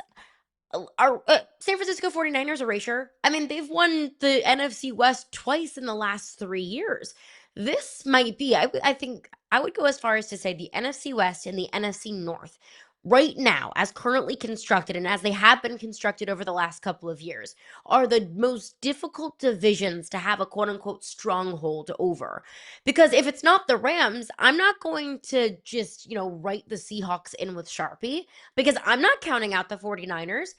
are San Francisco 49ers erasure? I mean, they've won the NFC West twice in the last 3 years. This might be, I think I would go as far as to say the NFC West and the NFC North right now, as currently constructed and as they have been constructed over the last couple of years, are the most difficult divisions to have a quote unquote stronghold over. Because if it's not the Rams, I'm not going to just, write the Seahawks in with Sharpie, because I'm not counting out the 49ers.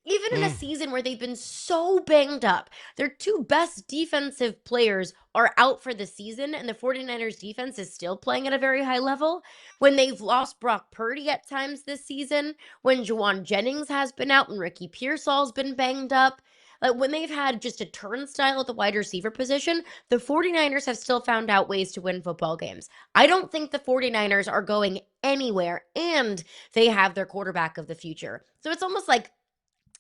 Even in a season where they've been so banged up, their two best defensive players are out for the season, and the 49ers defense is still playing at a very high level. When they've lost Brock Purdy at times this season, when Juwan Jennings has been out and Ricky Pearsall's been banged up, like when they've had just a turnstile at the wide receiver position, the 49ers have still found out ways to win football games. I don't think the 49ers are going anywhere, and they have their quarterback of the future. So it's almost like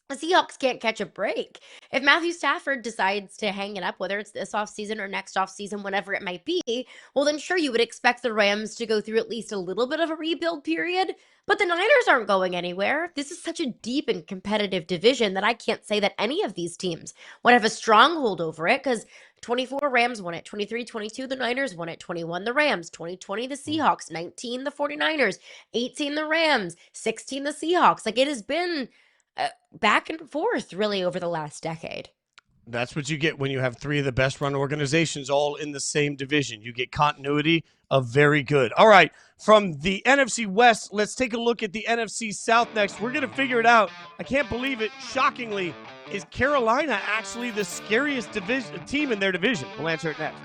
the Seahawks can't catch a break. If Matthew Stafford decides to hang it up, whether it's this offseason or next offseason, whenever it might be, well, then sure, you would expect the Rams to go through at least a little bit of a rebuild period. But the Niners aren't going anywhere. This is such a deep and competitive division that I can't say that any of these teams would have a stronghold over it, because 24 Rams won it, 23-22 the Niners won it, 21 the Rams, 2020 the Seahawks, 19 the 49ers, 18 the Rams, 16 the Seahawks. Like, it has been back and forth really over the last decade. That's what you get when you have three of the best run organizations all in the same division. You get continuity of very good. All right, from the NFC West, let's take a look at the NFC South next. We're going to figure it out. I can't believe it. Shockingly, is Carolina actually the scariest team in their division? We'll answer it next.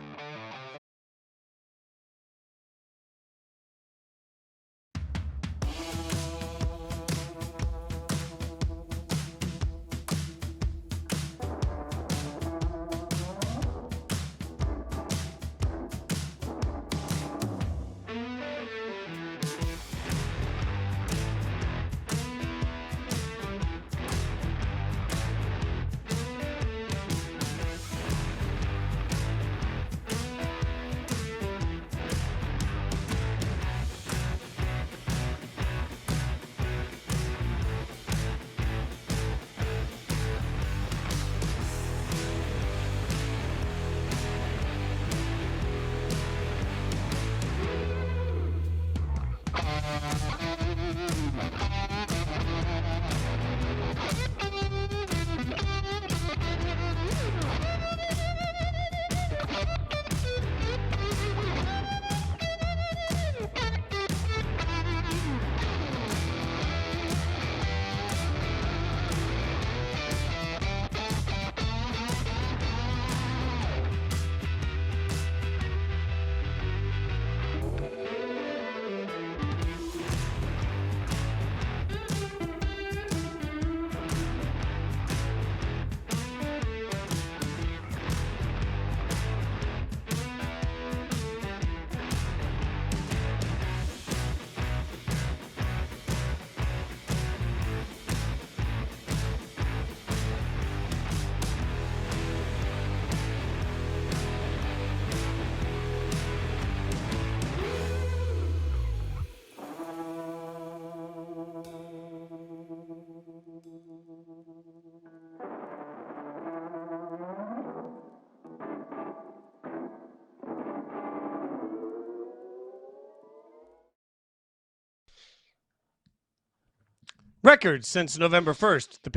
Records since November 1st. The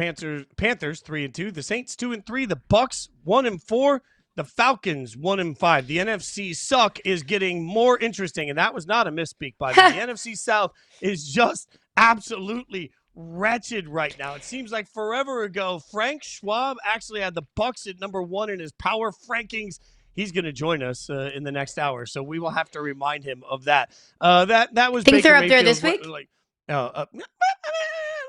Panthers 3-2, the Saints 2-3, the Bucks 1-4, the Falcons 1-5. The NFC suck is getting more interesting, and that was not a misspeak by me. The NFC South is just absolutely wretched right now. It seems like forever ago, Frank Schwab actually had the Bucks at number 1 in his power rankings. He's going to join us in the next hour, so we will have to remind him of that. That was Think Baker they're up there Mayfield, this week? a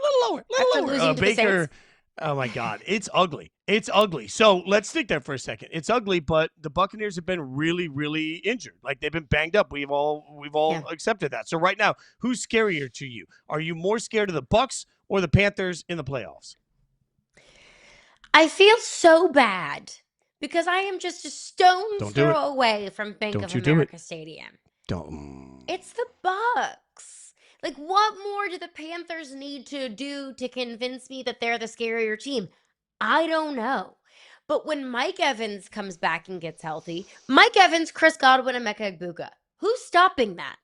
little lower. Losing to the Baker. Saints. Oh my God, it's ugly. It's ugly. So let's stick there for a second. It's ugly, but the Buccaneers have been really, really injured. Like, they've been banged up. We've all accepted that. So right now, who's scarier to you? Are you more scared of the Bucks or the Panthers in the playoffs? I feel so bad because I am just a stone's throw away from Bank of America Stadium. It's the Bucks. Like, what more do the Panthers need to do to convince me that they're the scarier team? I don't know. But when Mike Evans comes back and gets healthy, Mike Evans, Chris Godwin, and Emeka Egbuka, who's stopping that?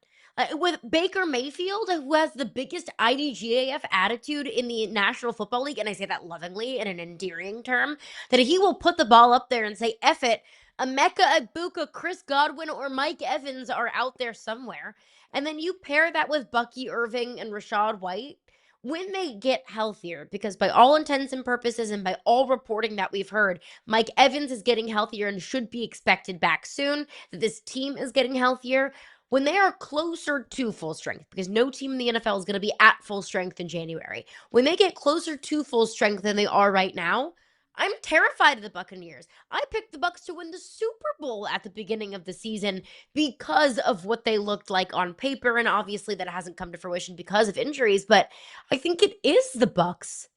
With Baker Mayfield, who has the biggest IDGAF attitude in the National Football League, and I say that lovingly in an endearing term, that he will put the ball up there and say, F it, Emeka Egbuka, Chris Godwin, or Mike Evans are out there somewhere. And then you pair that with Bucky Irving and Rashad White. When they get healthier, because by all intents and purposes and by all reporting that we've heard, Mike Evans is getting healthier and should be expected back soon, that this team is getting healthier. When they are closer to full strength, because no team in the NFL is going to be at full strength in January, when they get closer to full strength than they are right now, I'm terrified of the Buccaneers. I picked the Bucs to win the Super Bowl at the beginning of the season because of what they looked like on paper, and obviously that hasn't come to fruition because of injuries, but I think it is the Bucs.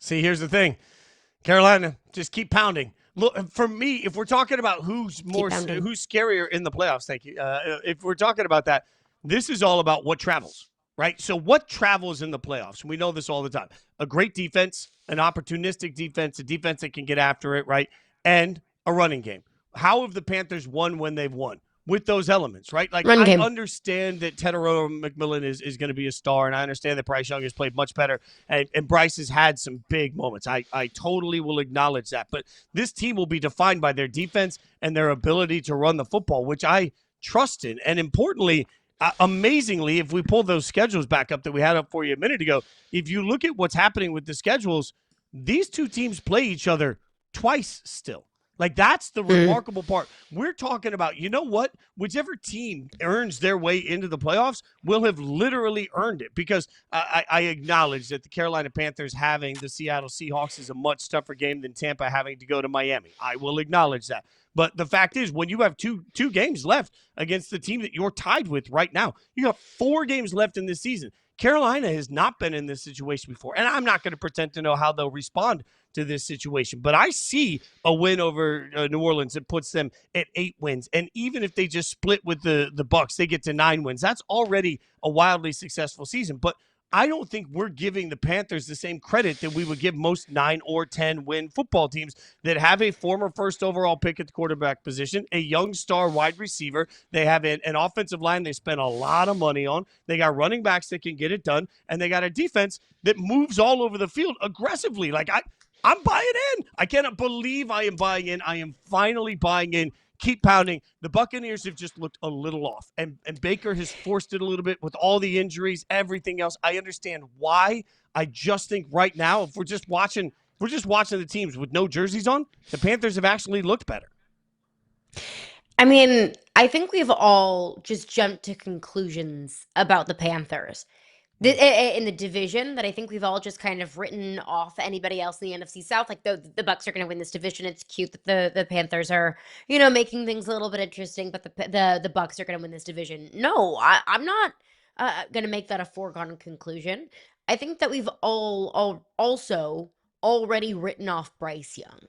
See, here's the thing. Carolina, just keep pounding. Look, for me, if we're talking about who's scarier in the playoffs, thank you. If we're talking about that, this is all about what travels. Right? So what travels in the playoffs? We know this all the time. A great defense, an opportunistic defense, a defense that can get after it, right? And a running game. How have the Panthers won when they've won? With those elements, right? Like, I understand that Tebow McMillan is going to be a star, and I understand that Bryce Young has played much better, and Bryce has had some big moments. I totally will acknowledge that. But this team will be defined by their defense and their ability to run the football, which I trust in. And importantly, amazingly, if we pull those schedules back up that we had up for you a minute ago, if you look at what's happening with the schedules, these two teams play each other twice still. Like, that's the remarkable part. We're talking about, you know what? Whichever team earns their way into the playoffs will have literally earned it, because I acknowledge that the Carolina Panthers having the Seattle Seahawks is a much tougher game than Tampa having to go to Miami. I will acknowledge that. But the fact is, when you have two games left against the team that you're tied with right now, you have 4 games left in this season. Carolina has not been in this situation before, and I'm not going to pretend to know how they'll respond to this situation. But I see a win over New Orleans that puts them at 8 wins. And even if they just split with the Bucs, they get to 9 wins. That's already a wildly successful season. But I don't think we're giving the Panthers the same credit that we would give most 9 or 10 win football teams that have a former first overall pick at the quarterback position, a young star wide receiver. They have an offensive line they spent a lot of money on. They got running backs that can get it done, and they got a defense that moves all over the field aggressively. Like, I'm buying in. I cannot believe I am buying in. I am finally buying in. Keep pounding. The Buccaneers have just looked a little off, and Baker has forced it a little bit with all the injuries, everything else. I understand why. I just think right now, if we're just watching the teams with no jerseys on, the Panthers have actually looked better. I mean, I think we've all just jumped to conclusions about the Panthers in the division that I think we've all just kind of written off anybody else in the NFC South. Like, the Bucs are going to win this division. It's cute that the Panthers are, making things a little bit interesting, but the Bucs are going to win this division. No, I'm not going to make that a foregone conclusion. I think that we've all also already written off Bryce Young.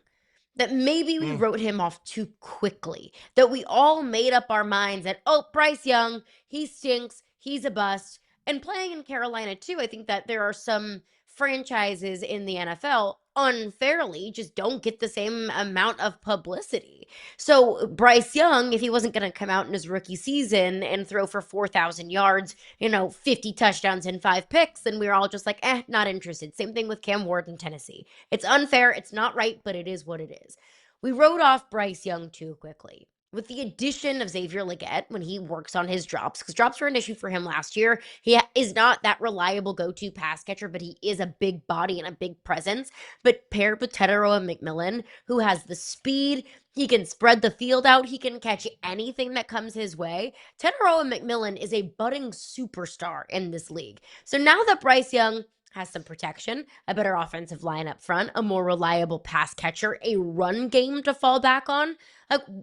That maybe we wrote him off too quickly. That we all made up our minds that, Bryce Young, he stinks, he's a bust. And playing in Carolina, too, I think that there are some franchises in the NFL unfairly just don't get the same amount of publicity. So Bryce Young, if he wasn't going to come out in his rookie season and throw for 4,000 yards, 50 touchdowns and 5 picks, then we were all just like, not interested. Same thing with Cam Ward in Tennessee. It's unfair. It's not right, but it is what it is. We wrote off Bryce Young too quickly. With the addition of Xavier Legette, when he works on his drops, because drops were an issue for him last year, he is not that reliable go-to pass catcher, but he is a big body and a big presence. But paired with Tebow McMillan, who has the speed, he can spread the field out, he can catch anything that comes his way. Tebow McMillan is a budding superstar in this league. So now that Bryce Young has some protection, a better offensive line up front, a more reliable pass catcher, a run game to fall back on,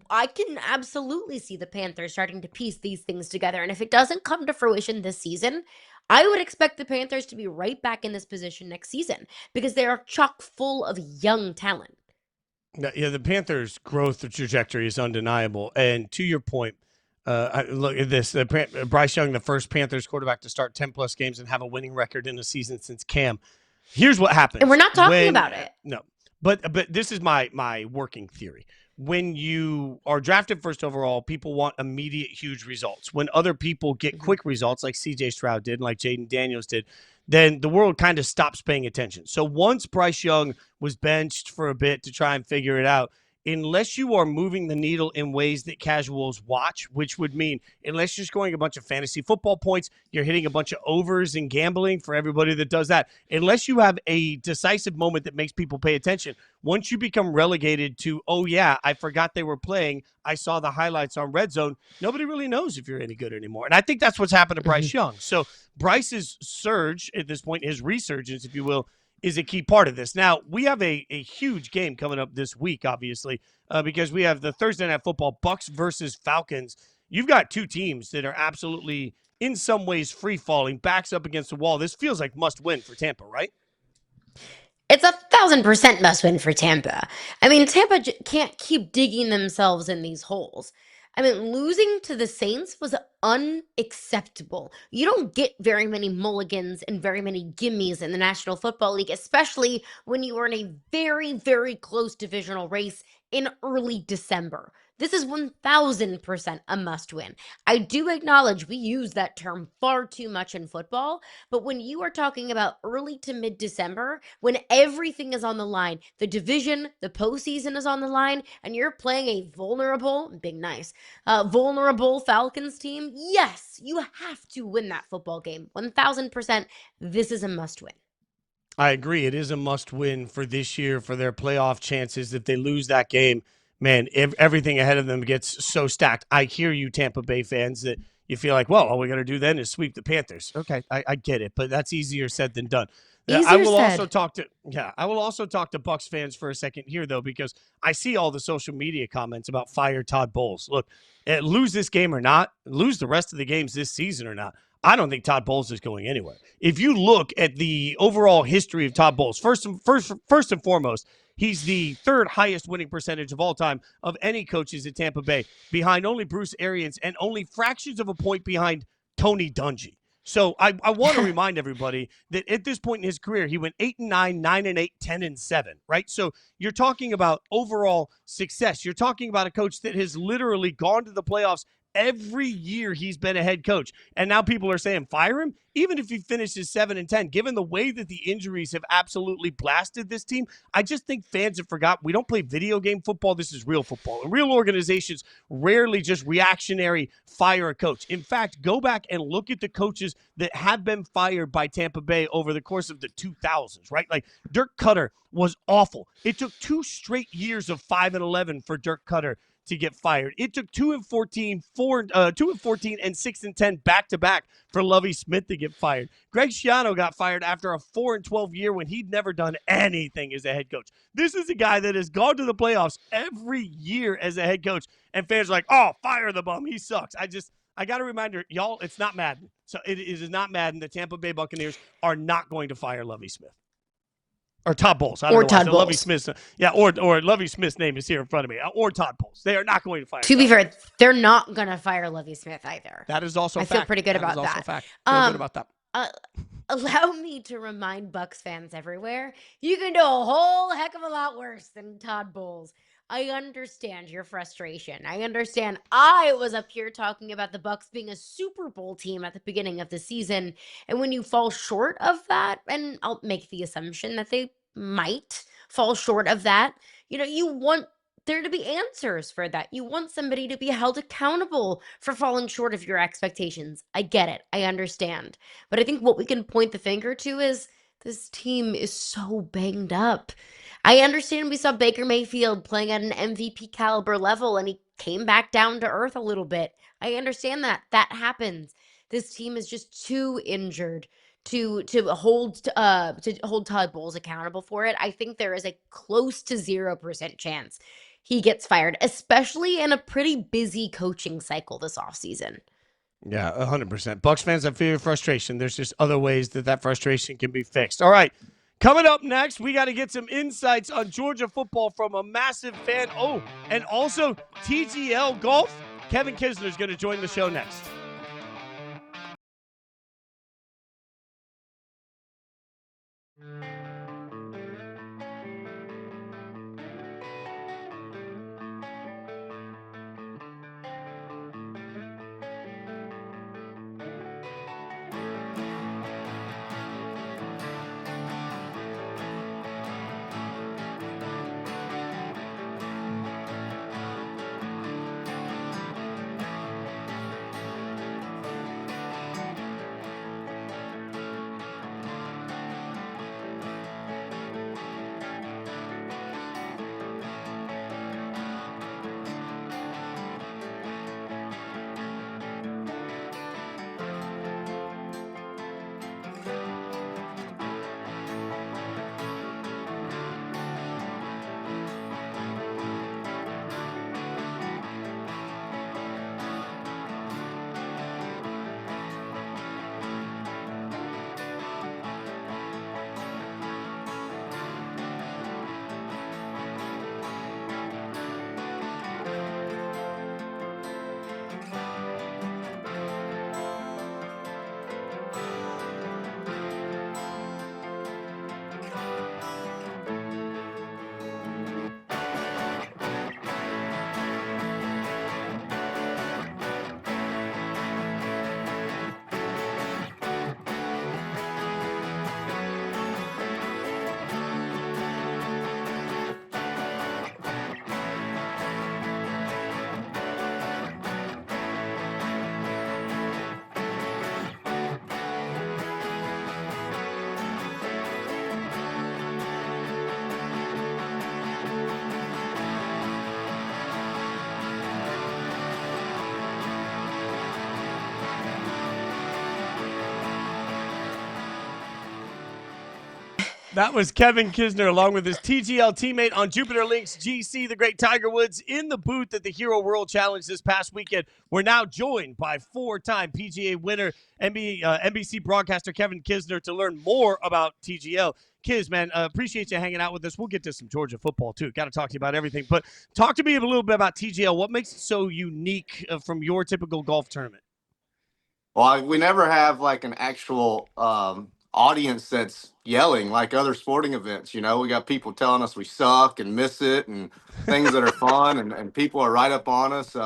I can absolutely see the Panthers starting to piece these things together. And if it doesn't come to fruition this season, I would expect the Panthers to be right back in this position next season because they are chock full of young talent. Yeah, the Panthers' growth trajectory is undeniable. And to your point, look at this. Bryce Young, the first Panthers quarterback to start 10-plus games and have a winning record in a season since Cam. Here's what happens. And we're not talking about it. No. But this is my working theory. when you are drafted first overall, people want immediate huge results. When other people get quick results, like CJ Stroud did, like Jaden Daniels did, then the world kind of stops paying attention. So once Bryce Young was benched for a bit to try and figure it out, unless you are moving the needle in ways that casuals watch, which would mean unless you're scoring a bunch of fantasy football points, you're hitting a bunch of overs in gambling for everybody that does that. Unless you have a decisive moment that makes people pay attention, once you become relegated to, oh, yeah, I forgot they were playing, I saw the highlights on Red Zone, nobody really knows if you're any good anymore. And I think that's what's happened to Bryce Young. So Bryce's surge at this point, his resurgence, if you will, is a key part of this. Now, we have a huge game coming up this week, obviously, because we have the Thursday Night Football Bucks versus Falcons. You've got two teams that are absolutely, in some ways, free-falling, backs up against the wall. This feels like must-win for Tampa, right? It's 1,000% must win for Tampa. I mean, Tampa can't keep digging themselves in these holes. I mean, losing to the Saints was unacceptable. You don't get very many mulligans and very many gimmies in the National Football League, especially when you are in a very, very close divisional race in early December. This is 1,000% a must win. I do acknowledge we use that term far too much in football, but when you are talking about early to mid December, when everything is on the line, the division, the postseason is on the line, and you're playing a vulnerable Falcons team, yes, you have to win that football game. 1,000%, this is a must win. I agree. It is a must win for this year for their playoff chances. If they lose that game, man, everything ahead of them gets so stacked. I hear you, Tampa Bay fans, that you feel like, well, all we got to do then is sweep the Panthers. Okay, I get it, but that's easier said than done. I will also talk to Bucks fans for a second here, though, because I see all the social media comments about fire Todd Bowles. Look, lose this game or not, lose the rest of the games this season or not, I don't think Todd Bowles is going anywhere. If you look at the overall history of Todd Bowles, first and foremost, he's the third highest winning percentage of all time of any coaches at Tampa Bay, behind only Bruce Arians and only fractions of a point behind Tony Dungy. So I want to remind everybody that at this point in his career, he went 8-9, 9-8, 10-7, right? So you're talking about overall success. You're talking about a coach that has literally gone to the playoffs every year he's been a head coach. And now people are saying fire him, even if he finishes 7-10. Given the way that the injuries have absolutely blasted this team, I just think fans have forgot we don't play video game football. This is real football. And real organizations rarely just reactionary fire a coach. In fact, go back and look at the coaches that have been fired by Tampa Bay over the course of the 2000s, right? Like Dirk Cutter was awful. It took 2 straight years of 5-11 for Dirk Cutter to get fired. It took 2-14 and 6-10 back-to-back for Lovie Smith to get fired. Greg Schiano got fired after a 4-12 year when he'd never done anything as a head coach. This is a guy that has gone to the playoffs every year as a head coach, and fans are like, oh, fire the bum. He sucks. I got a reminder, y'all, it's not Madden. So it is not Madden. The Tampa Bay Buccaneers are not going to fire Lovie Smith. Or Todd Bowles. I don't know Todd Bowles. Lovie Smith. Yeah, or Lovie Smith's name is here in front of me. Or Todd Bowles. They are not going to fire. To be fair, they're not going to fire Lovie Smith either. That is also a fact. I feel pretty good about that. That is also a fact. Feel good about that. Allow me to remind Bucks fans everywhere, you can do a whole heck of a lot worse than Todd Bowles. I understand your frustration. I understand I was up here talking about the Bucks being a Super Bowl team at the beginning of the season. And when you fall short of that, and I'll make the assumption that they might fall short of that, you want there to be answers for that. You want somebody to be held accountable for falling short of your expectations. I get it. I understand. But I think what we can point the finger to is this team is so banged up. I understand we saw Baker Mayfield playing at an MVP caliber level and he came back down to earth a little bit. I understand that. That happens. This team is just too injured to hold Todd Bowles accountable for it. I think there is a close to 0% chance he gets fired, especially in a pretty busy coaching cycle this offseason. Yeah, 100%. Bucks fans, I feel your frustration. There's just other ways that frustration can be fixed. All right. Coming up next, we got to get some insights on Georgia football from a massive fan. Oh, and also TGL golf. Kevin Kisner is going to join the show next. That was Kevin Kisner along with his TGL teammate on Jupiter Links GC, the great Tiger Woods, in the booth at the Hero World Challenge this past weekend. We're now joined by four-time PGA winner, NBC broadcaster Kevin Kisner, to learn more about TGL. Kiz, man, appreciate you hanging out with us. We'll get to some Georgia football, too. Got to talk to you about everything. But talk to me a little bit about TGL. What makes it so unique from your typical golf tournament? Well, we never have like an actual audience that's yelling like other sporting events. You know, we got people telling us we suck and miss it and things that are fun, and people are right up on us.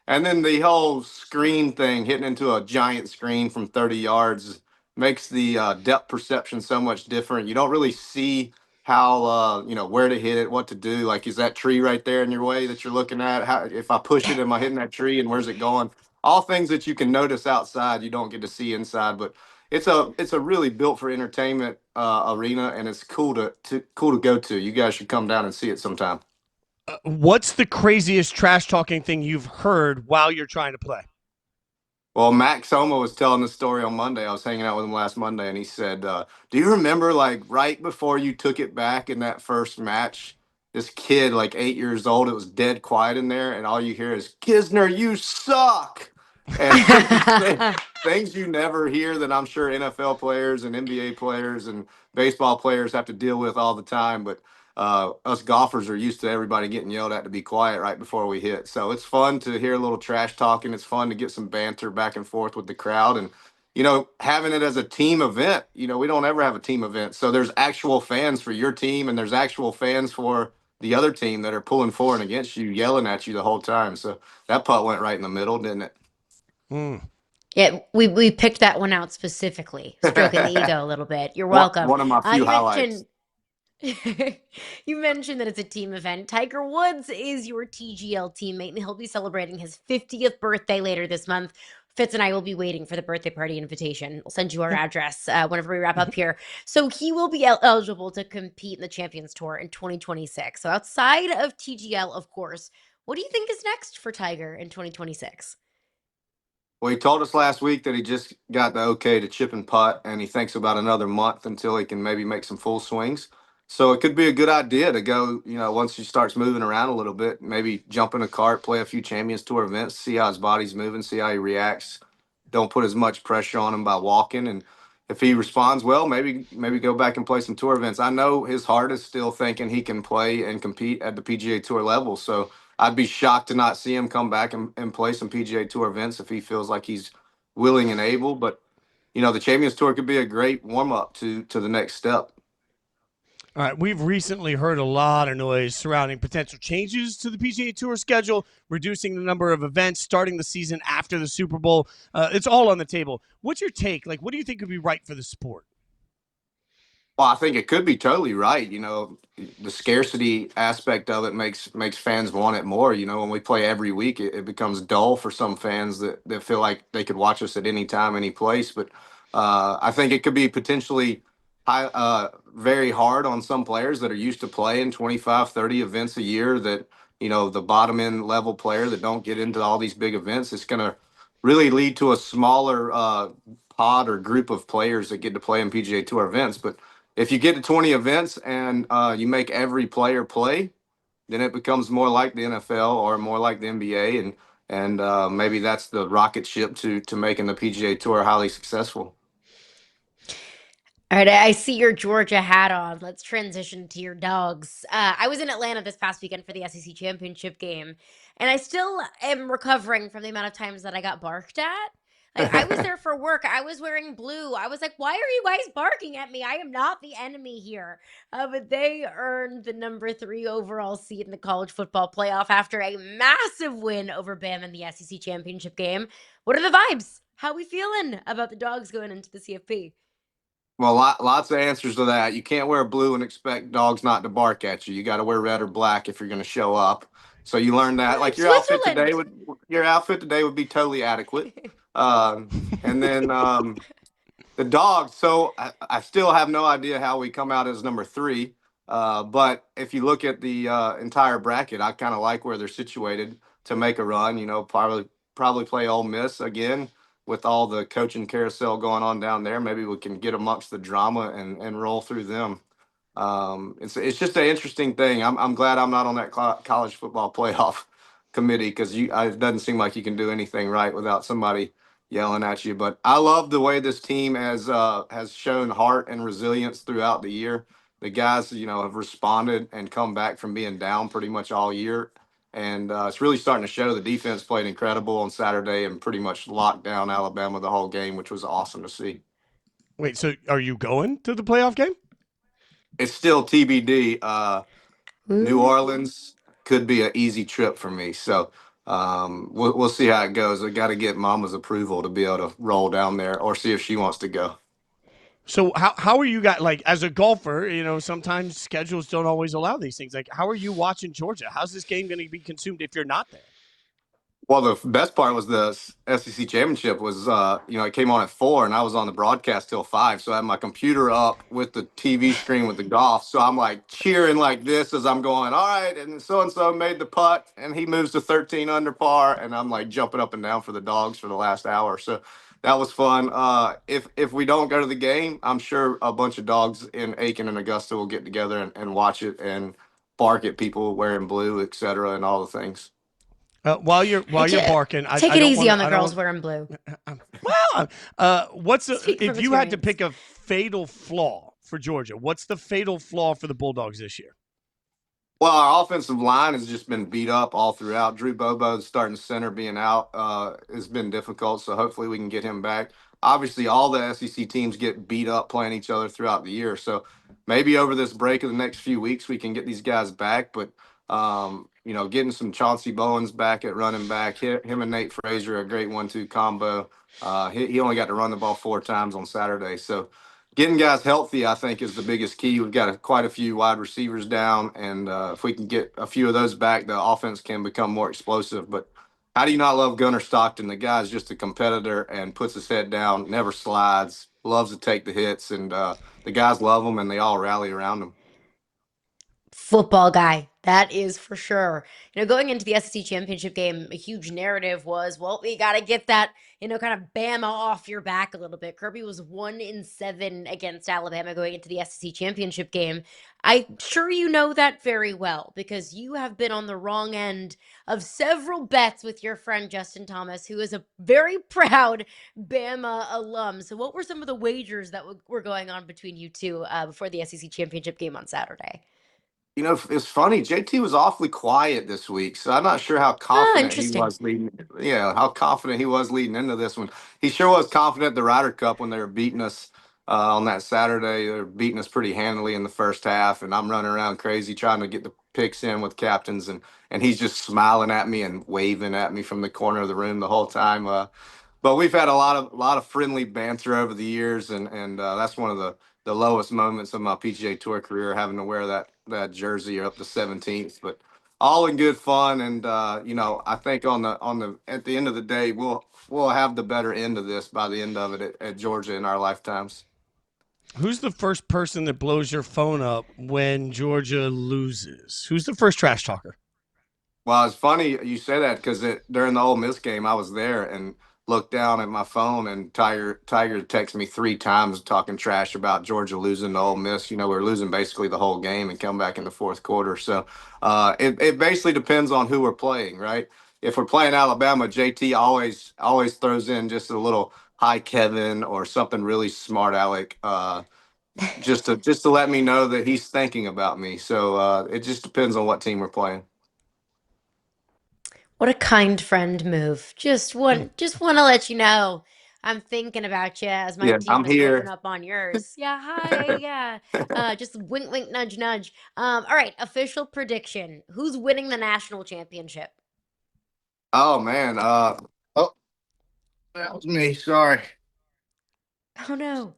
And then the whole screen thing, hitting into a giant screen from 30 yards, makes the depth perception so much different. You don't really see how, where to hit it, what to do. Like, is that tree right there in your way that you're looking at? How, if I push it, am I hitting that tree, and where's it going? All things that you can notice outside, you don't get to see inside. But it's a really built for entertainment arena, and it's cool to go to. You guys should come down and see it sometime. What's the craziest trash talking thing you've heard while you're trying to play? Well, Max Soma was telling the story on Monday. I was hanging out with him last Monday, and he said, "Do you remember, like, right before you took it back in that first match, this kid, like 8 years old, it was dead quiet in there, and all you hear is, 'Kisner, you suck!'" And things you never hear that I'm sure NFL players and NBA players and baseball players have to deal with all the time. But us golfers are used to everybody getting yelled at to be quiet right before we hit. So it's fun to hear a little trash talking. It's fun to get some banter back and forth with the crowd. And, having it as a team event, we don't ever have a team event. So there's actual fans for your team, and there's actual fans for the other team that are pulling for and against you, yelling at you the whole time. So that putt went right in the middle, didn't it? Yeah, we picked that one out specifically, stroking the ego a little bit. You're welcome. One of my few highlights. You mentioned that it's a team event. Tiger Woods is your TGL teammate, and he'll be celebrating his 50th birthday later this month. Fitz and I will be waiting for the birthday party invitation. We'll send you our address whenever we wrap up here. So he will be eligible to compete in the Champions Tour in 2026. So outside of TGL, of course, what do you think is next for Tiger in 2026? Well, he told us last week that he just got the okay to chip and putt, and he thinks about another month until he can maybe make some full swings. So it could be a good idea to go, once he starts moving around a little bit, maybe jump in a cart, play a few Champions Tour events, see how his body's moving, see how he reacts. Don't put as much pressure on him by walking, and if he responds well, maybe go back and play some tour events. I know his heart is still thinking he can play and compete at the PGA Tour level, so I'd be shocked to not see him come back and play some PGA Tour events if he feels like he's willing and able. But the Champions Tour could be a great warm up to the next step. All right, we've recently heard a lot of noise surrounding potential changes to the PGA Tour schedule, reducing the number of events, starting the season after the Super Bowl. It's all on the table. What's your take? Like, what do you think would be right for the sport? Well, I think it could be totally right. The scarcity aspect of it makes fans want it more. When we play every week, it becomes dull for some fans that feel like they could watch us at any time, any place. But I think it could be potentially very hard on some players that are used to playing 25, 30 events a year, that, the bottom end level player that don't get into all these big events. It's going to really lead to a smaller pod or group of players that get to play in PGA Tour events. But if you get to 20 events and you make every player play, then it becomes more like the NFL or more like the NBA, and maybe that's the rocket ship to making the PGA Tour highly successful. All right, I see your Georgia hat on. Let's transition to your Dogs. I was in Atlanta this past weekend for the SEC championship game, and I still am recovering from the amount of times that I got barked at. Like, I was there for work. I was wearing blue. I was like, why are you guys barking at me? I am not the enemy here. But they earned the number 3 overall seed in the college football playoff after a massive win over Bama in the SEC championship game. What are the vibes? How we feeling about the Dogs going into the CFP? Well, lots of answers to that. You can't wear blue and expect dogs not to bark at you. You got to wear red or black if you're going to show up. So you learn that. Like your outfit today would be totally adequate. And then the Dogs. So I still have no idea how we come out as number 3. But if you look at the entire bracket, I kind of like where they're situated to make a run. Probably play Ole Miss again. With all the coaching carousel going on down there, maybe we can get amongst the drama and roll through them. It's just an interesting thing. I'm glad I'm not on that college football playoff committee because it doesn't seem like you can do anything right without somebody yelling at you. But I love the way this team has shown heart and resilience throughout the year. The guys, have responded and come back from being down pretty much all year. And it's really starting to show. The defense played incredible on Saturday and pretty much locked down Alabama the whole game, which was awesome to see. Wait, so are you going to the playoff game? It's still TBD. New Ooh. Orleans could be an easy trip for me. So we'll see how it goes. I got to get Mama's approval to be able to roll down there or see if she wants to go. So how are you guys, like, as a golfer, sometimes schedules don't always allow these things. Like, how are you watching Georgia? How's this game going to be consumed if you're not there? Well, the best part was the SEC championship was, it came on at 4 and I was on the broadcast till 5. So I had my computer up with the TV screen with the golf. So I'm like cheering like this as I'm going, all right. And so made the putt and he moves to 13 under par. And I'm like jumping up and down for the Dawgs for the last hour. So that was fun. If we don't go to the game, I'm sure a bunch of dogs in Aiken and Augusta will get together and watch it and bark at people wearing blue, et cetera, and all the things. While you're barking, Take it easy on the girls wearing blue. Well, Speak from if you had to experience. pick a fatal flaw for Georgia, what's the fatal flaw for the Bulldogs this year? Well, our offensive line has just been beat up all throughout. Drew Bobo starting center being out has been difficult, so hopefully we can get him back. Obviously, all the SEC teams get beat up playing each other throughout the year, so maybe over this break of the next few weeks we can get these guys back. But getting some Chauncey Bowens back at running back, him and Nate Frazier, a great 1-2 combo. He only got to run the ball 4 times on Saturday, so getting guys healthy, I think, is the biggest key. We've got quite a few wide receivers down, and if we can get a few of those back, the offense can become more explosive. But how do you not love Gunnar Stockton? The guy's just a competitor and puts his head down, never slides, loves to take the hits, and the guys love him, and they all rally around him. Football guy, that is for sure. Going into the SEC championship game, a huge narrative was, well, we got to get that, kind of Bama off your back a little bit. Kirby was 1-7 against Alabama going into the SEC championship game. I'm sure you know that very well because you have been on the wrong end of several bets with your friend Justin Thomas, who is a very proud Bama alum. So what were some of the wagers that were going on between you two before the SEC championship game on Saturday? It's funny. JT was awfully quiet this week, so I'm not sure how confident he Interesting. was leading. Yeah, how confident he was leading into this one. He sure was confident at the Ryder Cup when they were beating us on that Saturday. They were beating us pretty handily in the first half, and I'm running around crazy trying to get the picks in with captains, and he's just smiling at me and waving at me from the corner of the room the whole time. But we've had a lot of friendly banter over the years, and that's one of the lowest moments of my PGA Tour career, having to wear that jersey up to 17th. But all in good fun, and I think at the end of the day, we'll have the better end of this by the end of it at Georgia in our lifetimes. Who's the first person that blows your phone up when Georgia loses? Who's the first trash talker? Well, it's funny you say that because during the Ole Miss game, I was there and looked down at my phone, and Tiger texted me 3 times talking trash about Georgia losing to Ole Miss. We were losing basically the whole game and come back in the fourth quarter. So it basically depends on who we're playing, right? If we're playing Alabama, JT always throws in just a little "Hi Kevin" or something really smart aleck, just to let me know that he's thinking about me. So it just depends on what team we're playing. What a kind friend move. Just want to let you know I'm thinking about you as my Yeah, team I'm is whipping here. up on yours. Yeah, hi, yeah. Just wink, wink, nudge, nudge. All right, official prediction. Who's winning the national championship? Oh man. Oh, that was me. Sorry. Oh no.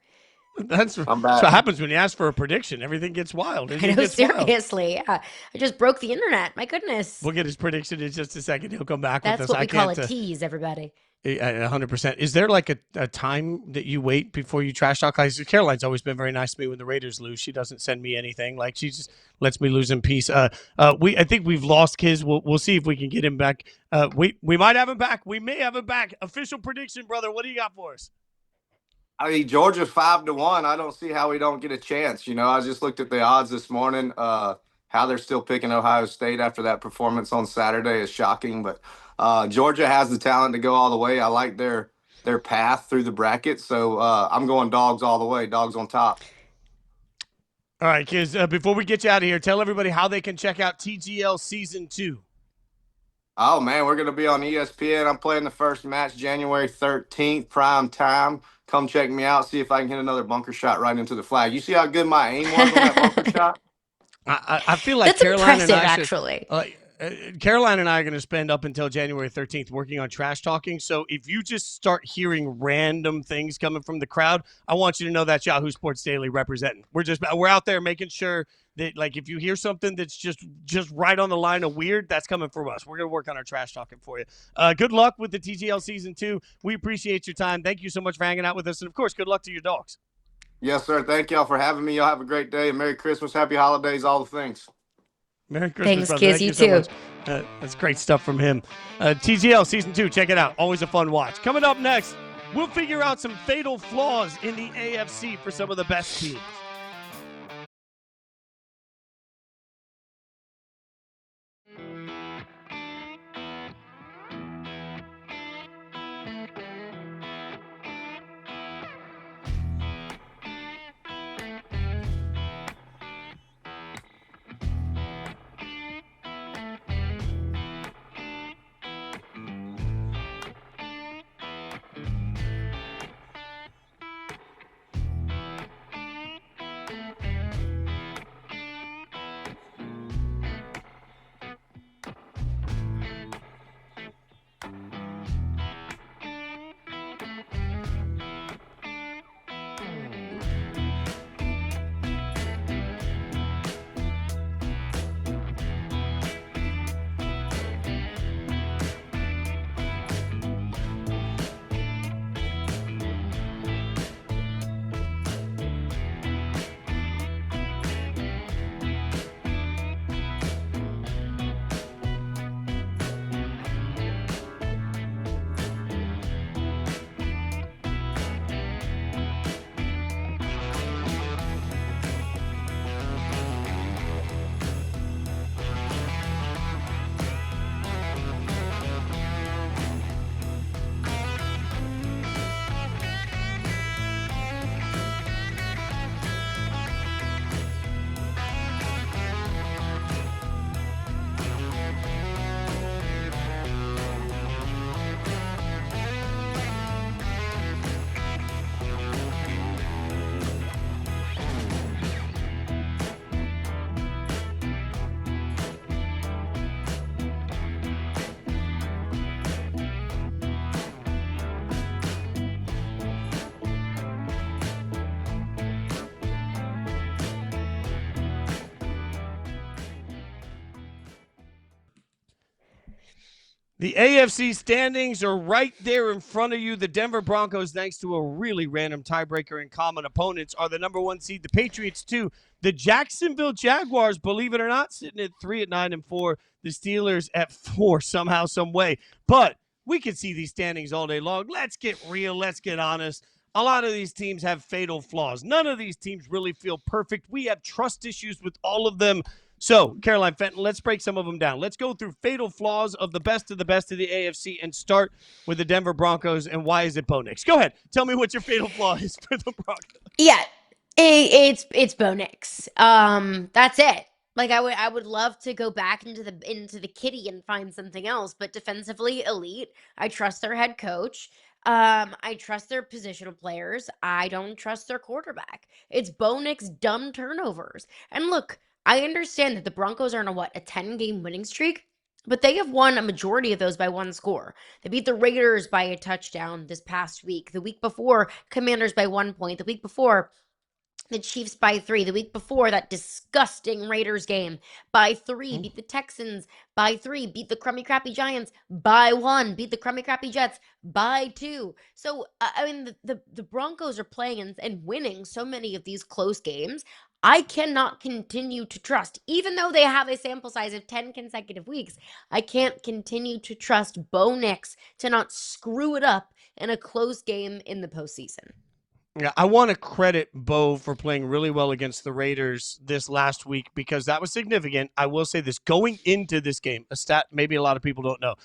That's I'm what back. happens when you ask for a prediction. Everything gets wild. I Everything know, gets wild. seriously. Yeah. I just broke the internet. My goodness. We'll get his prediction in just a second. He'll come back with That's us. what I we call a can't. tease, everybody. 100%. Is there like a time that you wait before you trash talk? Caroline's always been very nice to me when the Raiders lose. She doesn't send me anything. Like, she just lets me lose in peace. I think we've lost Kiz. We'll see if we can get him back. We might have him back. We may have him back. Official prediction, brother. What do you got for us? I mean, Georgia's 5-1. I don't see how we don't get a chance. I just looked at the odds this morning. How they're still picking Ohio State after that performance on Saturday is shocking. But Georgia has the talent to go all the way. I like their path through the bracket, so I'm going Dogs all the way. Dogs on top. All right, kids. Before we get you out of here, tell everybody how they can check out TGL Season 2. Oh, man, we're going to be on ESPN. I'm playing the first match January 13th, prime time. Come check me out, see if I can hit another bunker shot right into the flag. You see how good my aim was on that bunker shot? I feel like That's Caroline impressive, and I should, actually. Caroline and I are going to spend up until January 13th working on trash talking. So if you just start hearing random things coming from the crowd, I want you to know that's Yahoo Sports Daily representing. We're out there making sure that, like, if you hear something that's just right on the line of weird, that's coming from us. We're going to work on our trash talking for you. Good luck with the TGL Season 2. We appreciate your time. Thank you so much for hanging out with us. And, of course, good luck to your dogs. Yes, sir. Thank y'all for having me. Y'all have a great day. Merry Christmas, Happy Holidays, all the things. Merry Christmas, Thanks, brother. kids. Thank You so too. much. That's great stuff from him. TGL Season 2, check it out. Always a fun watch. Coming up next, we'll figure out some fatal flaws in the AFC for some of the best teams. The AFC standings are right there in front of you. The Denver Broncos, thanks to a really random tiebreaker and common opponents, are the number 1 seed. The Patriots, 2. The Jacksonville Jaguars, believe it or not, sitting at 3 at 9-4. The Steelers at 4 somehow, some way. But we can see these standings all day long. Let's get real. Let's get honest. A lot of these teams have fatal flaws. None of these teams really feel perfect. We have trust issues with all of them. So, Caroline Fenton, let's break some of them down. Let's go through fatal flaws of the best of the AFC and start with the Denver Broncos. And why is it Bo Nix? Go ahead. Tell me what your fatal flaw is for the Broncos. Yeah, it's Bo Nix. That's it. Like I would love to go back into the kitty and find something else, but defensively elite. I trust their head coach. I trust their positional players. I don't trust their quarterback. It's Bo Nix dumb turnovers. And look, I understand that the Broncos are on a 10-game winning streak, but they have won a majority of those by 1 score. They beat the Raiders by a touchdown this past week. The week before, Commanders by 1 point. The week before, the Chiefs by 3. The week before, that disgusting Raiders game by 3. Beat the Texans by 3. Beat the crummy crappy Giants by 1. Beat the crummy crappy Jets by 2. So, I mean, the Broncos are playing and winning so many of these close games. I cannot continue to trust, even though they have a sample size of 10 consecutive weeks, I can't continue to trust Bo Nix to not screw it up in a close game in the postseason. Yeah, I want to credit Bo for playing really well against the Raiders this last week because that was significant. I will say this, going into this game, a stat maybe a lot of people don't know.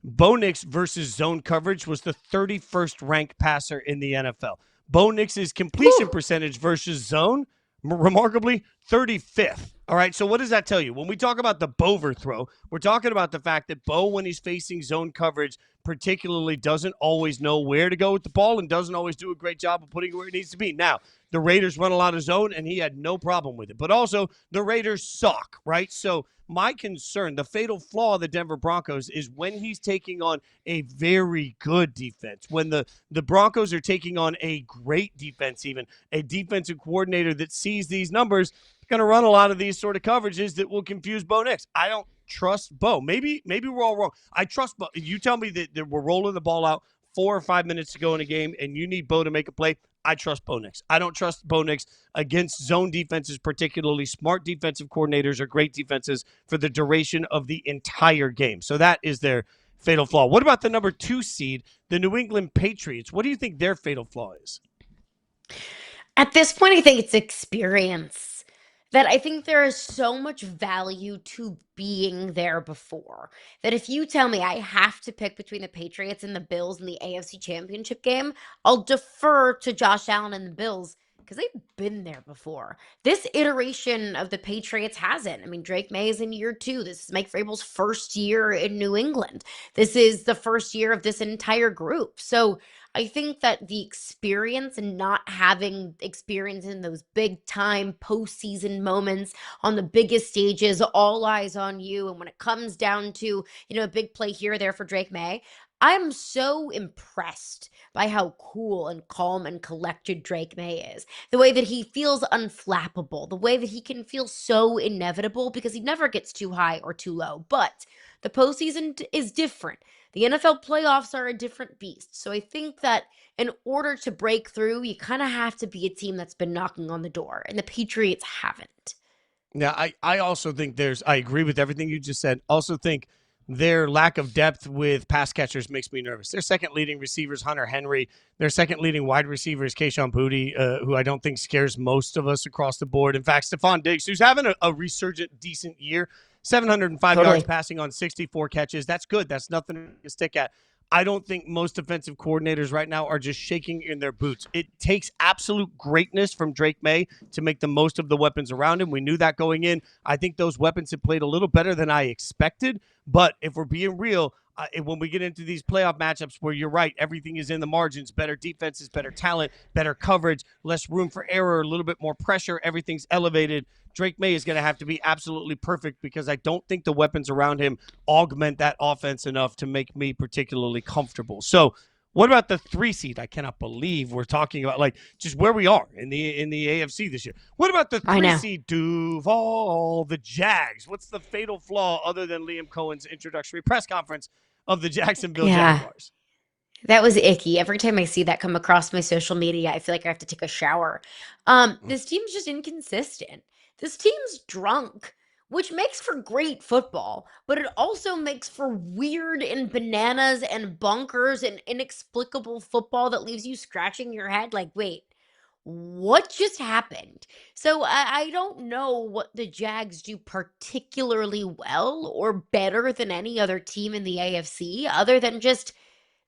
Bo Nix versus zone coverage was the 31st ranked passer in the NFL. Bo Nix's completion percentage versus zone, remarkably, 35th. All right, so what does that tell you? When we talk about the Bover throw, we're talking about the fact that Bo, when he's facing zone coverage, particularly doesn't always know where to go with the ball and doesn't always do a great job of putting it where it needs to be. Now, the Raiders run a lot of zone, and he had no problem with it. But also, the Raiders suck, right? So my concern, the fatal flaw of the Denver Broncos is when he's taking on a very good defense, when the Broncos are taking on a great defense, even a defensive coordinator that sees these numbers, going to run a lot of these sort of coverages that will confuse Bo Nix. I don't trust Bo. Maybe we're all wrong. I trust Bo. You tell me that we're rolling the ball out 4 or 5 minutes to go in a game and you need Bo to make a play. I trust Bo Nix. I don't trust Bo Nix against zone defenses, particularly smart defensive coordinators or great defenses for the duration of the entire game. So that is their fatal flaw. What about the number 2 seed, the New England Patriots? What do you think their fatal flaw is? At this point, I think it's experience. That I think there is so much value to being there before. That if you tell me I have to pick between the Patriots and the Bills in the AFC Championship game, I'll defer to Josh Allen and the Bills because they've been there before. This iteration of the Patriots hasn't. I mean, Drake May is in year 2. This is Mike Vrabel's first year in New England. This is the first year of this entire group. So I think that the experience and not having experience in those big time postseason moments on the biggest stages, all eyes on you. And when it comes down to, a big play here or there for Drake May, I'm so impressed by how cool and calm and collected Drake May is. The way that he feels unflappable, the way that he can feel so inevitable because he never gets too high or too low. But the postseason is different. The NFL playoffs are a different beast. So I think that in order to break through, you kind of have to be a team that's been knocking on the door, and the Patriots haven't. Now, I also think I agree with everything you just said. Also think their lack of depth with pass catchers makes me nervous. Their second leading receiver is Hunter Henry. Their second leading wide receiver is Kayshon Boutte, who I don't think scares most of us across the board. In fact, Stephon Diggs, who's having a resurgent, decent year, 705 yards passing on 64 catches. That's good. That's nothing to stick at. I don't think most defensive coordinators right now are just shaking in their boots. It takes absolute greatness from Drake May to make the most of the weapons around him. We knew that going in. I think those weapons have played a little better than I expected. But if we're being real, when we get into these playoff matchups where you're right, everything is in the margins, better defenses, better talent, better coverage, less room for error, a little bit more pressure, everything's elevated. Drake May is going to have to be absolutely perfect because I don't think the weapons around him augment that offense enough to make me particularly comfortable. So what about the 3 seed? I cannot believe we're talking about just where we are in the AFC this year. What about the 3 seed Duval, the Jags? What's the fatal flaw other than Liam Cohen's introductory press conference of the Jacksonville Jaguars? That was icky. Every time I see that come across my social media, I feel like I have to take a shower. This team's just inconsistent. This team's drunk, which makes for great football, but it also makes for weird and bananas and bonkers and inexplicable football that leaves you scratching your head like, wait, what just happened? So I don't know what the Jags do particularly well or better than any other team in the AFC other than just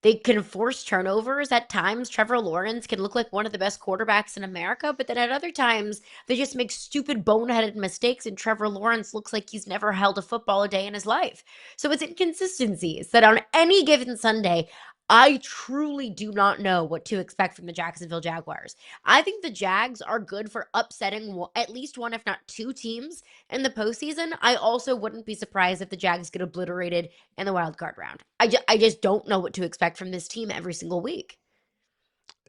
they can force turnovers. At times, Trevor Lawrence can look like one of the best quarterbacks in America, but then at other times, they just make stupid, boneheaded mistakes, and Trevor Lawrence looks like he's never held a football a day in his life. So it's inconsistencies that on any given Sunday, I truly do not know what to expect from the Jacksonville Jaguars. I think the Jags are good for upsetting at least one, if not 2 teams in the postseason. I also wouldn't be surprised if the Jags get obliterated in the wild card round. I just don't know what to expect from this team every single week.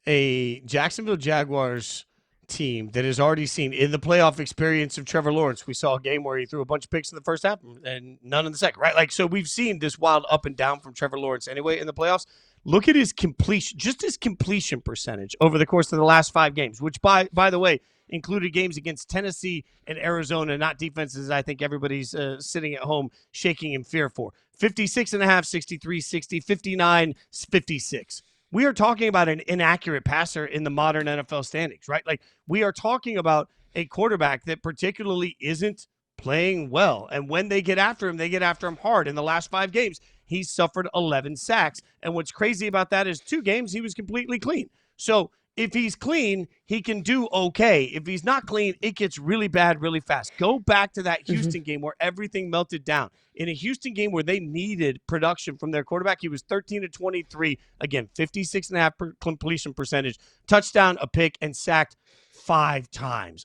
A Jacksonville Jaguars team that has already seen in the playoff experience of Trevor Lawrence. We saw a game where he threw a bunch of picks in the first half and none in the second, right? So we've seen this wild up and down from Trevor Lawrence anyway in the playoffs. Look at his completion percentage over the course of the last 5 games, which by the way, included games against Tennessee and Arizona, not defenses I think everybody's sitting at home shaking in fear for. 56.5, 63, 60, 59, 56. we are talking about an inaccurate passer in the modern NFL standings, right? Like, we are talking about a quarterback that particularly isn't playing well. And when they get after him, they get after him hard. In the last 5 games, he's suffered 11 sacks. And what's crazy about that is 2 games, he was completely clean. So if he's clean, he can do okay. If he's not clean, it gets really bad really fast. Go back to that Houston game where everything melted down. In a Houston game where they needed production from their quarterback, he was 13 to 23. Again, 56.5% completion percentage, touchdown, a pick, and sacked 5 times.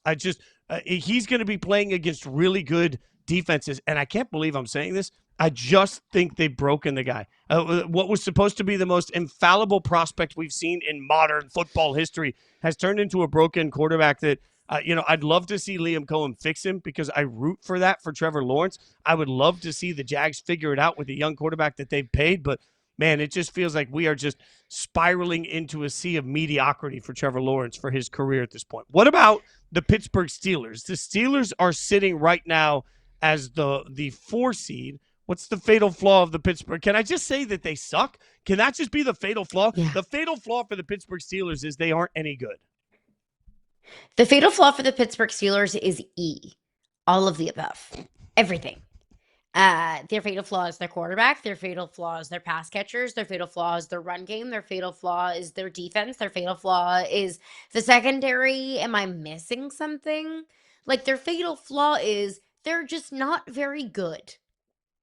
He's going to be playing against really good defenses, and I can't believe I'm saying this. I just think they've broken the guy. What was supposed to be the most infallible prospect we've seen in modern football history has turned into a broken quarterback that, I'd love to see Liam Cohen fix him because I root for that for Trevor Lawrence. I would love to see the Jags figure it out with a young quarterback that they've paid, but man, it just feels like we are just spiraling into a sea of mediocrity for Trevor Lawrence for his career at this point. What about the Pittsburgh Steelers? The Steelers are sitting right now as the 4 seed. What's the fatal flaw of the Pittsburgh? Can I just say that they suck? Can that just be the fatal flaw? Yeah. The fatal flaw for the Pittsburgh Steelers is they aren't any good. The fatal flaw for the Pittsburgh Steelers is E. All of the above. Everything. Their fatal flaw is their quarterback. Their fatal flaw is their pass catchers. Their fatal flaw is their run game. Their fatal flaw is their defense. Their fatal flaw is the secondary. Am I missing something? Like, their fatal flaw is they're just not very good.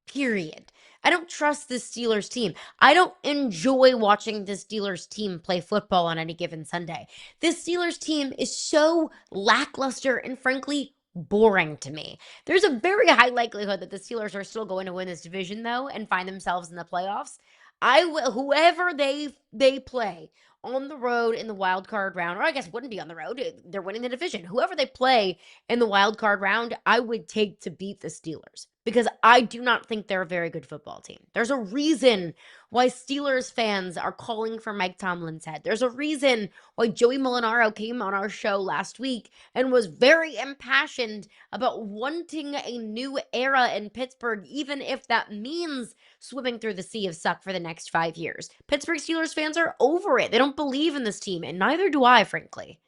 Period. I don't trust this Steelers team. I don't enjoy watching this Steelers team play football on any given Sunday. This Steelers team is so lackluster and frankly boring to me. There's a very high likelihood that the Steelers are still going to win this division though and find themselves in the playoffs. Whoever they play on the road in the wild card round, or I guess wouldn't be on the road, they're winning the division. Whoever they play in the wild card round, I would take to beat the Steelers because I do not think they're a very good football team. There's a reason why Steelers fans are calling for Mike Tomlin's head. There's a reason why Joey Molinaro came on our show last week and was very impassioned about wanting a new era in Pittsburgh, even if that means swimming through the sea of suck for the next 5 years. Pittsburgh Steelers fans are over it. They don't believe in this team, and neither do I, frankly.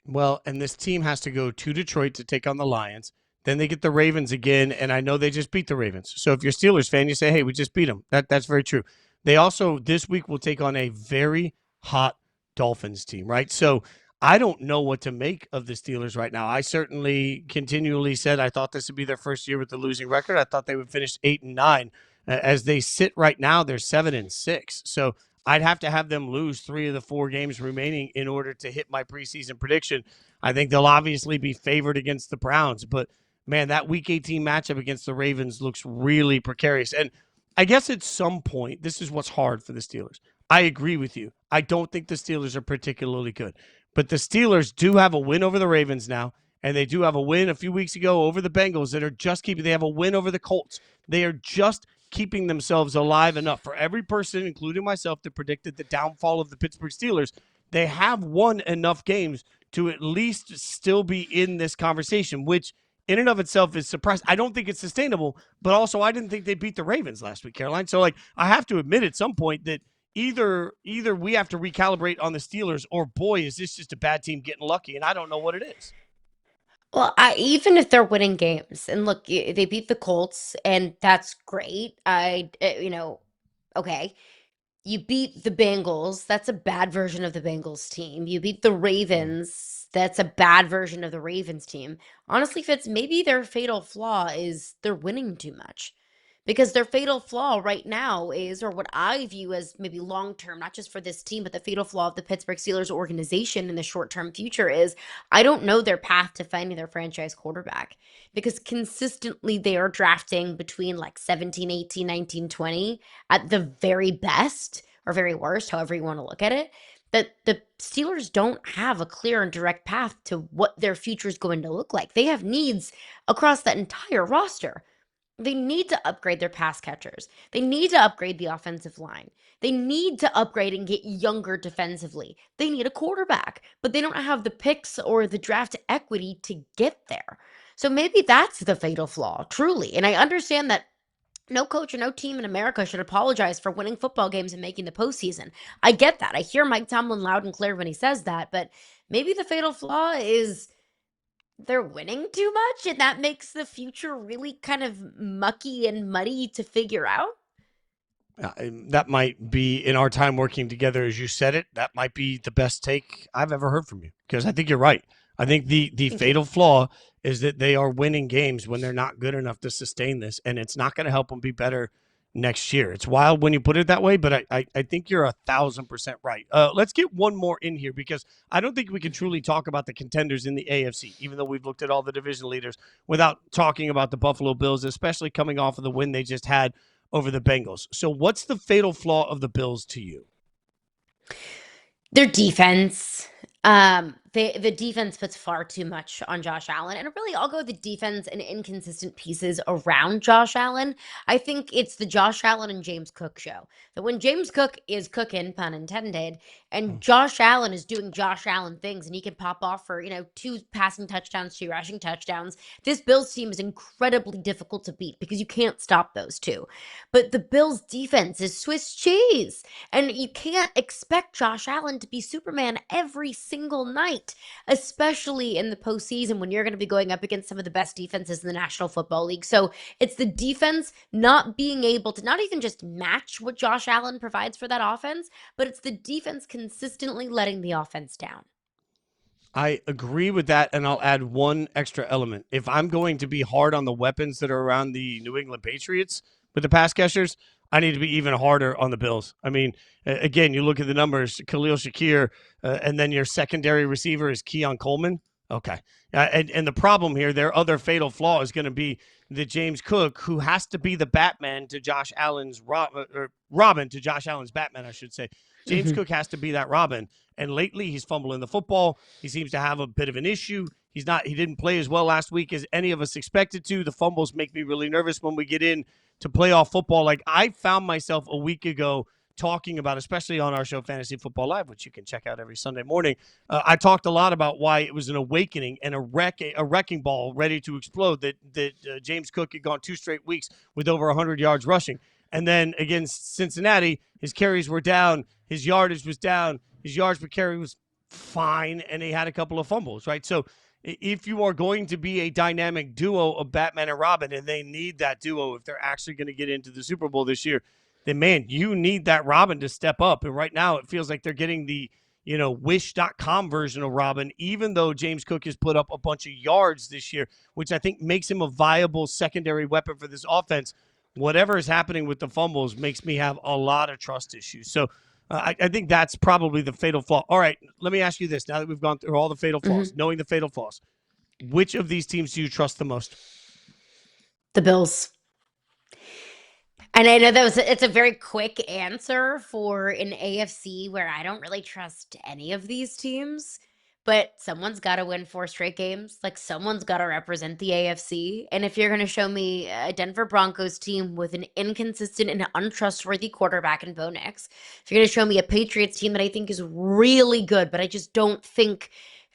Well, and this team has to go to Detroit to take on the Lions. Then they get the Ravens again, and I know they just beat the Ravens. So if you're a Steelers fan, you say, hey, we just beat them. That's very true. They also, this week, will take on a very hot Dolphins team, right? So I don't know what to make of the Steelers right now. I certainly continually said I thought this would be their first year with the losing record. I thought they would finish 8-9. As they sit right now, they're 7-6. So I'd have to have them lose 3 of the 4 games remaining in order to hit my preseason prediction. I think they'll obviously be favored against the Browns, but man, that Week 18 matchup against the Ravens looks really precarious. And I guess at some point, this is what's hard for the Steelers. I agree with you. I don't think the Steelers are particularly good. But the Steelers do have a win over the Ravens now, and they do have a win a few weeks ago over the Bengals that are just keeping – they have a win over the Colts. They are just keeping themselves alive enough. For every person, including myself, that predicted the downfall of the Pittsburgh Steelers, they have won enough games to at least still be in this conversation, which – in and of itself is surprising. I don't think it's sustainable, but also I didn't think they beat the Ravens last week, Caroline. So, I have to admit at some point that either we have to recalibrate on the Steelers or, boy, is this just a bad team getting lucky, and I don't know what it is. Well, even if they're winning games, and look, they beat the Colts, and that's great. Okay. You beat the Bengals. That's a bad version of the Bengals team. You beat the Ravens. That's a bad version of the Ravens team. Honestly, Fitz, maybe their fatal flaw is they're winning too much. Because their fatal flaw right now is, or what I view as maybe long-term, not just for this team, but the fatal flaw of the Pittsburgh Steelers organization in the short-term future is, I don't know their path to finding their franchise quarterback. Because consistently they are drafting between 17, 18, 19, 20 at the very best, or very worst, however you want to look at it. That the Steelers don't have a clear and direct path to what their future is going to look like. They have needs across that entire roster. They need to upgrade their pass catchers. They need to upgrade the offensive line. They need to upgrade and get younger defensively. They need a quarterback, but they don't have the picks or the draft equity to get there. So maybe that's the fatal flaw, truly. And I understand that No coach or no team in America should apologize for winning football games and making the postseason. I get that. I hear Mike Tomlin loud and clear when he says that, but maybe the fatal flaw is they're winning too much, and that makes the future really kind of mucky and muddy to figure out. That might be, in our time working together, as you said it, that might be the best take I've ever heard from you, because I think you're right. I think the fatal flaw is that they are winning games when they're not good enough to sustain this, and it's not going to help them be better next year. It's wild when you put it that way, but I think you're 1,000% right. Let's get one more in here, because I don't think we can truly talk about the contenders in the AFC, even though we've looked at all the division leaders, without talking about the Buffalo Bills, especially coming off of the win they just had over the Bengals. So what's the fatal flaw of the Bills to you? Their defense. The defense puts far too much on Josh Allen, and really, I'll go the defense and inconsistent pieces around Josh Allen. I think it's the Josh Allen and James Cook show. That when James Cook is cooking, pun intended, and Josh Allen is doing Josh Allen things, and he can pop off for 2 passing touchdowns, 2 rushing touchdowns. This Bills team is incredibly difficult to beat because you can't stop those two. But the Bills defense is Swiss cheese, and you can't expect Josh Allen to be Superman every single night, especially in the postseason when you're going to be going up against some of the best defenses in the National Football League. So it's the defense not being able to not even just match what Josh Allen provides for that offense, but it's the defense consistently letting the offense down. I agree with that, and I'll add one extra element. If I'm going to be hard on the weapons that are around the New England Patriots with the pass catchers, I need to be even harder on the Bills. I mean, again, you look at the numbers, Khalil Shakir, and then your secondary receiver is Keon Coleman. Okay. And the problem here, their other fatal flaw is going to be the James Cook, who has to be the Batman to Josh Allen's Robin to Josh Allen's Batman, I should say. James Cook has to be that Robin. And lately he's fumbling the football. He seems to have a bit of an issue. He didn't play as well last week as any of us expected to. The fumbles make me really nervous when we get in to playoff football. Like, I found myself a week ago talking about, especially on our show Fantasy Football Live, which you can check out every Sunday morning. I talked a lot about why it was an awakening and a wrecking ball ready to explode that James Cook had gone 2 straight weeks with over 100 yards rushing. And then against Cincinnati, his carries were down, his yardage was down, his yards per carry was fine, and he had a couple of fumbles, right? So if you are going to be a dynamic duo of Batman and Robin, and they need that duo if they're actually going to get into the Super Bowl this year, then, man, you need that Robin to step up. And right now it feels like they're getting the, wish.com version of Robin, even though James Cook has put up a bunch of yards this year, which I think makes him a viable secondary weapon for this offense. Whatever is happening with the fumbles makes me have a lot of trust issues. So I think that's probably the fatal flaw. All right, let me ask you this. Now that we've gone through all the fatal flaws, knowing the fatal flaws, which of these teams do you trust the most? The Bills. And I know it's a very quick answer for an AFC where I don't really trust any of these teams, but someone's got to win 4 straight games. Like, someone's got to represent the AFC. And if you're going to show me a Denver Broncos team with an inconsistent and untrustworthy quarterback in Bo Nix, if you're going to show me a Patriots team that I think is really good, but I just don't think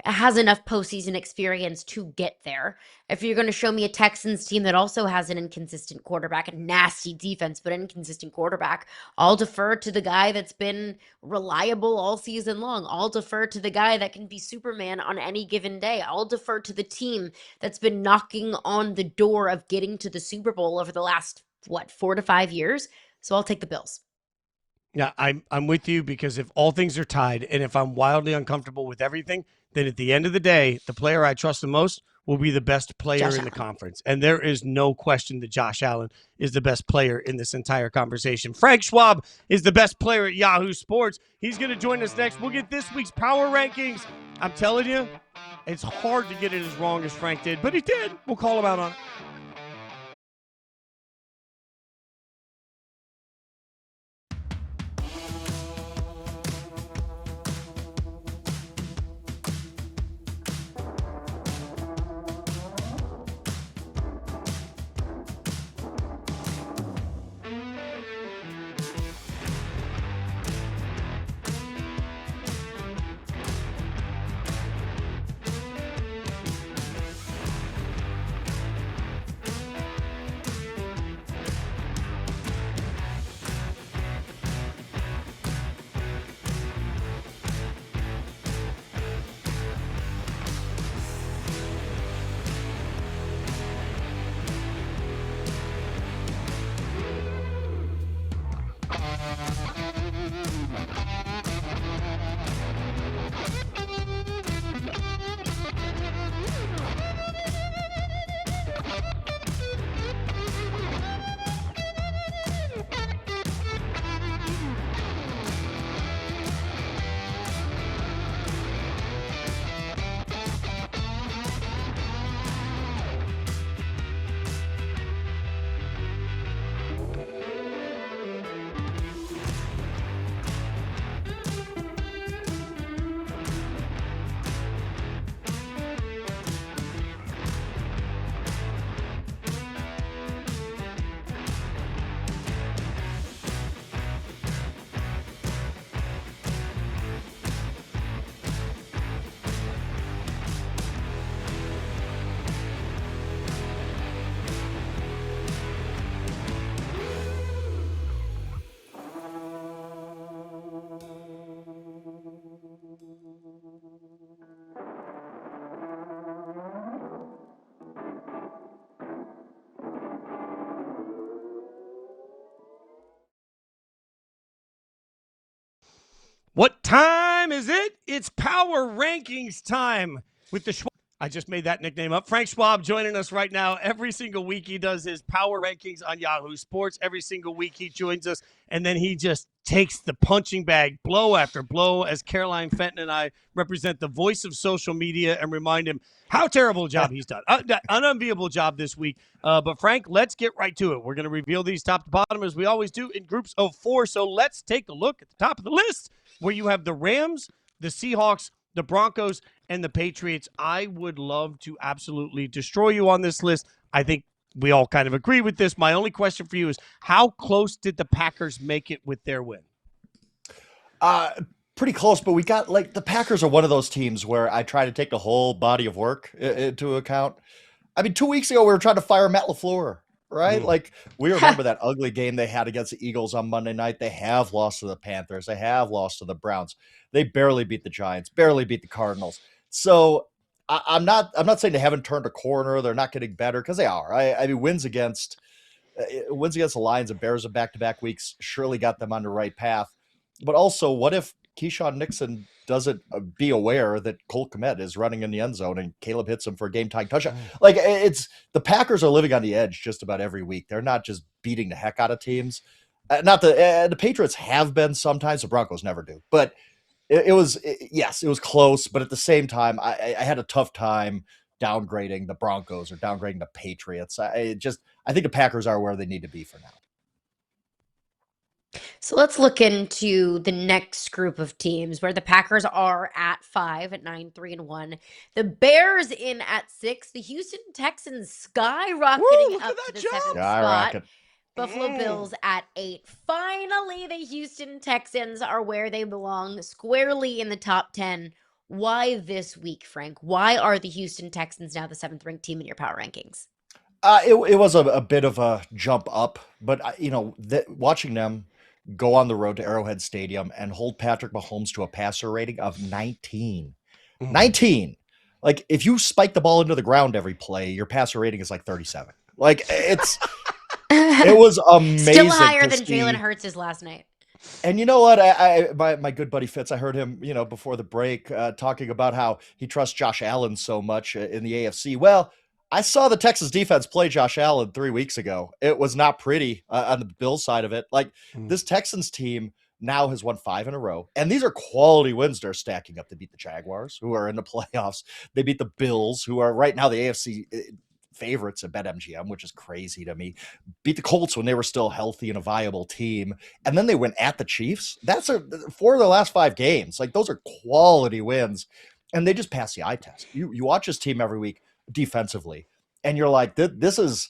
has enough postseason experience to get there. If you're going to show me a Texans team that also has an inconsistent quarterback, a nasty defense, but an inconsistent quarterback, I'll defer to the guy that's been reliable all season long. I'll defer to the guy that can be Superman on any given day. I'll defer to the team that's been knocking on the door of getting to the Super Bowl over the last, 4 to 5 years. So I'll take the Bills. Yeah, I'm with you, because if all things are tied and if I'm wildly uncomfortable with everything, then at the end of the day, the player I trust the most will be the best player in the conference. And there is no question that Josh Allen is the best player in this entire conversation. Frank Schwab is the best player at Yahoo Sports. He's going to join us next. We'll get this week's power rankings. I'm telling you, it's hard to get it as wrong as Frank did, but he did. We'll call him out on it. What time is it? It's Power Rankings time with the Schwab. I just made that nickname up. Frank Schwab joining us right now. Every single week he does his Power Rankings on Yahoo Sports. Every single week he joins us, and then he just takes the punching bag blow after blow as Caroline Fenton and I represent the voice of social media and remind him how terrible a job he's done. An unenviable job this week. But Frank, let's get right to it. We're going to reveal these top to bottom as we always do in groups of 4. So let's take a look at the top of the list where you have the Rams, the Seahawks, the Broncos, and the Patriots. I would love to absolutely destroy you on this list. I think we all kind of agree with this. My only question for you is, how close did the Packers make it with their win? Pretty close, but we got the Packers are one of those teams where I try to take the whole body of work into account. I mean, 2 weeks ago, we were trying to fire Matt LaFleur, right? We remember that ugly game they had against the Eagles on Monday night. They have lost to the Panthers. They have lost to the Browns. They barely beat the Giants, barely beat the Cardinals. So I'm not saying they haven't turned a corner. They're not getting better, because they are. I mean, wins against the Lions and Bears in back-to-back weeks surely got them on the right path. But also, what if Keyshawn Nixon doesn't be aware that Cole Kmet is running in the end zone and Caleb hits him for a game-tying touchdown? It's the Packers are living on the edge just about every week. They're not just beating the heck out of teams. The Patriots have been sometimes. The Broncos never do. But it was close. But at the same time, I had a tough time downgrading the Broncos or downgrading the Patriots. I think the Packers are where they need to be for now. So let's look into the next group of teams where the Packers are at 5 at 9-3-1. The Bears in at 6. The Houston Texans skyrocketing up to the 7th spot. Buffalo Bills at 8. Finally, the Houston Texans are where they belong, squarely in the top 10. Why this week, Frank? Why are the Houston Texans now the 7th ranked team in your power rankings? It was a bit of a jump up, but watching them go on the road to Arrowhead Stadium and hold Patrick Mahomes to a passer rating of 19. 19. If you spike the ball into the ground every play, your passer rating is 37. It was amazing. Still higher than Jalen Hurts' last night. And you know what? My good buddy Fitz, I heard him, before the break, talking about how he trusts Josh Allen so much in the AFC. Well, I saw the Texas defense play Josh Allen 3 weeks ago. It was not pretty on the Bills side of it. This Texans team now has won 5 in a row. And these are quality wins they're stacking up. They beat the Jaguars, who are in the playoffs. They beat the Bills, who are right now the AFC favorites at BetMGM, which is crazy to me. Beat the Colts when they were still healthy and a viable team. And then they went at the Chiefs. That's 4 of the last 5 games. Those are quality wins. And they just pass the eye test. You watch this team every week defensively, and you're like, this is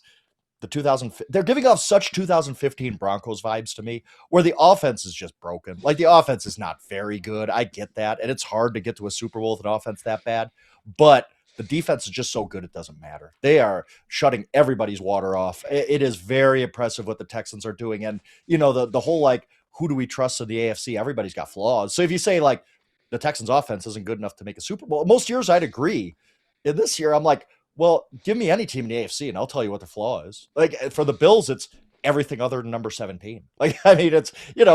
the they're giving off such 2015 Broncos vibes to me, where the offense is just broken. The offense is not very good. I get that. And it's hard to get to a Super Bowl with an offense that bad, but the defense is just so good it doesn't matter. They are shutting everybody's water off. It is very impressive what the Texans are doing. And the whole who do we trust in the AFC? Everybody's got flaws. So if you say the Texans offense isn't good enough to make a Super Bowl, most years I'd agree. In this year, I'm like, well, give me any team in the AFC and I'll tell you what the flaw is. For the Bills, it's everything other than number 17. It's,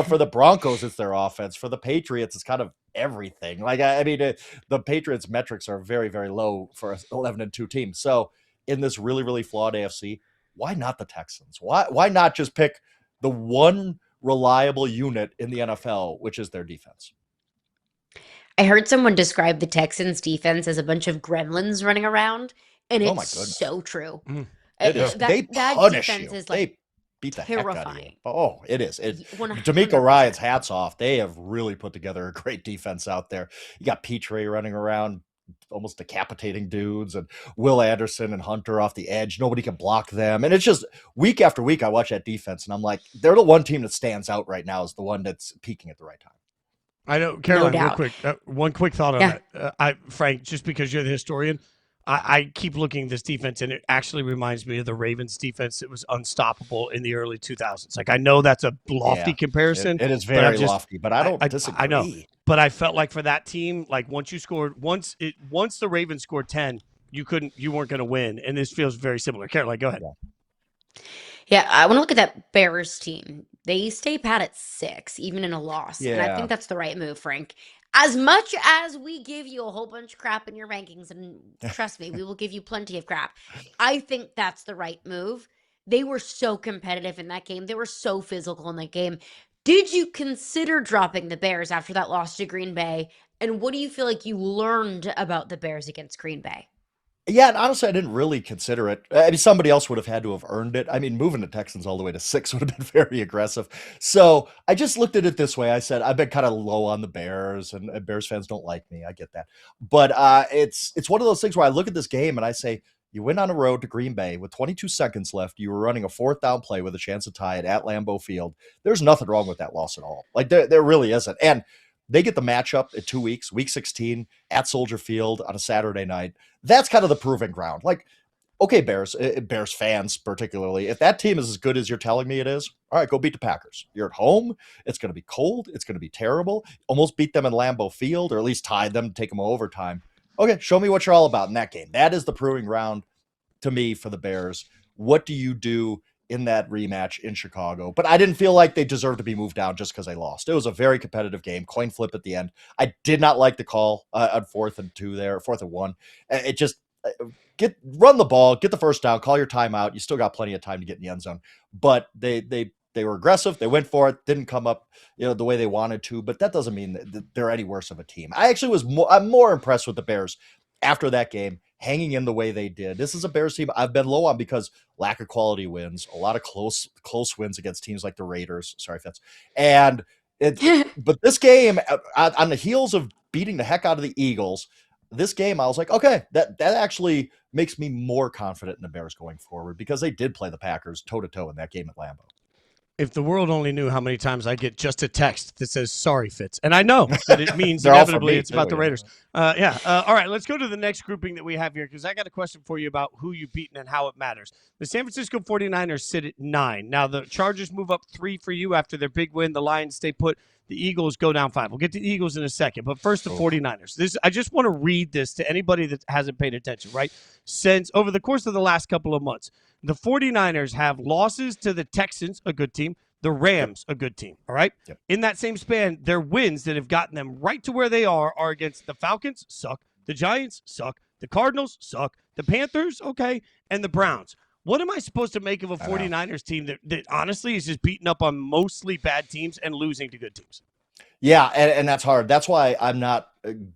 for the Broncos, it's their offense. For the Patriots, it's kind of everything. The Patriots metrics are very, very low for an 11-2 team. So in this really, really flawed AFC, why not the Texans? Why not just pick the one reliable unit in the NFL, which is their defense? I heard someone describe the Texans defense as a bunch of gremlins running around, and it's so true. It is. They punish you. They beat the heck out of you. Oh, it is. D'Amico Ryans, hats off. They have really put together a great defense out there. You got Petrie running around, almost decapitating dudes, and Will Anderson and Hunter off the edge. Nobody can block them. And it's just week after week, I watch that defense, and I'm like, they're the one team that stands out right now as the one that's peaking at the right time. I know, Caroline, real quick, one quick thought on that. Frank, just because you're the historian, I keep looking at this defense, and it actually reminds me of the Ravens defense that was unstoppable in the early 2000s. I know that's a lofty comparison. It is very lofty, but I don't disagree. I know, but I felt like for that team, once the Ravens scored 10, you weren't going to win, and this feels very similar. Caroline, go ahead. Yeah, I want to look at that Bears team. They stay pat at 6, even in a loss. And I Yeah. think that's the right move, Frank. As much as we give you a whole bunch of crap in your rankings, and trust me, we will give you plenty of crap, I think that's the right move. They were so competitive in that game. They were so physical in that game. Did you consider dropping the Bears after that loss to Green Bay? And what do you feel like you learned about the Bears against Green Bay? Yeah, and honestly, I didn't really consider it. I mean, somebody else would have had to have earned it. I mean, moving the Texans all the way to 6 would have been very aggressive. So I just looked at it this way. I said, I've been kind of low on the Bears, and Bears fans don't like me. I get that. But it's one of those things where I look at this game and I say, you went on a road to Green Bay with 22 seconds left. You were running a 4th down play with a chance to tie it at Lambeau Field. There's nothing wrong with that loss at all. Like, there really isn't. And they get the matchup in 2 weeks, week 16 at Soldier Field on a Saturday night. That's kind of the proving ground. Like, okay, Bears fans particularly, if that team is as good as you're telling me it is, all right, go beat the Packers. You're at home. It's going to be cold. It's going to be terrible. Almost beat them in Lambeau Field, or at least tie them, take them overtime. Okay, show me what you're all about in that game. That is the proving ground to me for the Bears. What do you do in that rematch in Chicago? But I didn't feel like they deserved to be moved down just because they lost. It was a very competitive game, coin flip at the end. I did not like the call on 4th and 2 there, 4th and 1. It just run the ball, get the first down, call your timeout. You still got plenty of time to get in the end zone. But they were aggressive. They went for it. Didn't come up, the way they wanted to. But that doesn't mean that they're any worse of a team. I actually I'm more impressed with the Bears after that game, hanging in the way they did. This is a Bears team I've been low on because lack of quality wins, a lot of close wins against teams like the Raiders. Sorry, Fitz. And but this game, on the heels of beating the heck out of the Eagles, this game, I was like, okay, that actually makes me more confident in the Bears going forward because they did play the Packers toe-to-toe in that game at Lambeau. If the world only knew how many times I get just a text that says "sorry, Fitz," and I know that it means inevitably it's about the Raiders. All right, let's go to the next grouping that we have here because I got a question for you about who you've beaten and how it matters. The San Francisco 49ers sit at 9. Now the Chargers move up 3 for you after their big win. The Lions stay put. The Eagles go down 5. We'll get to the Eagles in a second, but first the 49ers. I just want to read this to anybody that hasn't paid attention, right? Since over the course of the last couple of months, the 49ers have losses to the Texans, a good team, the Rams, a good team, all right? Yep. In that same span, their wins that have gotten them right to where they are against the Falcons, suck, the Giants, suck, the Cardinals, suck, the Panthers, okay, and the Browns. What am I supposed to make of a 49ers team that honestly is just beating up on mostly bad teams and losing to good teams? Yeah, and that's hard. That's why I'm not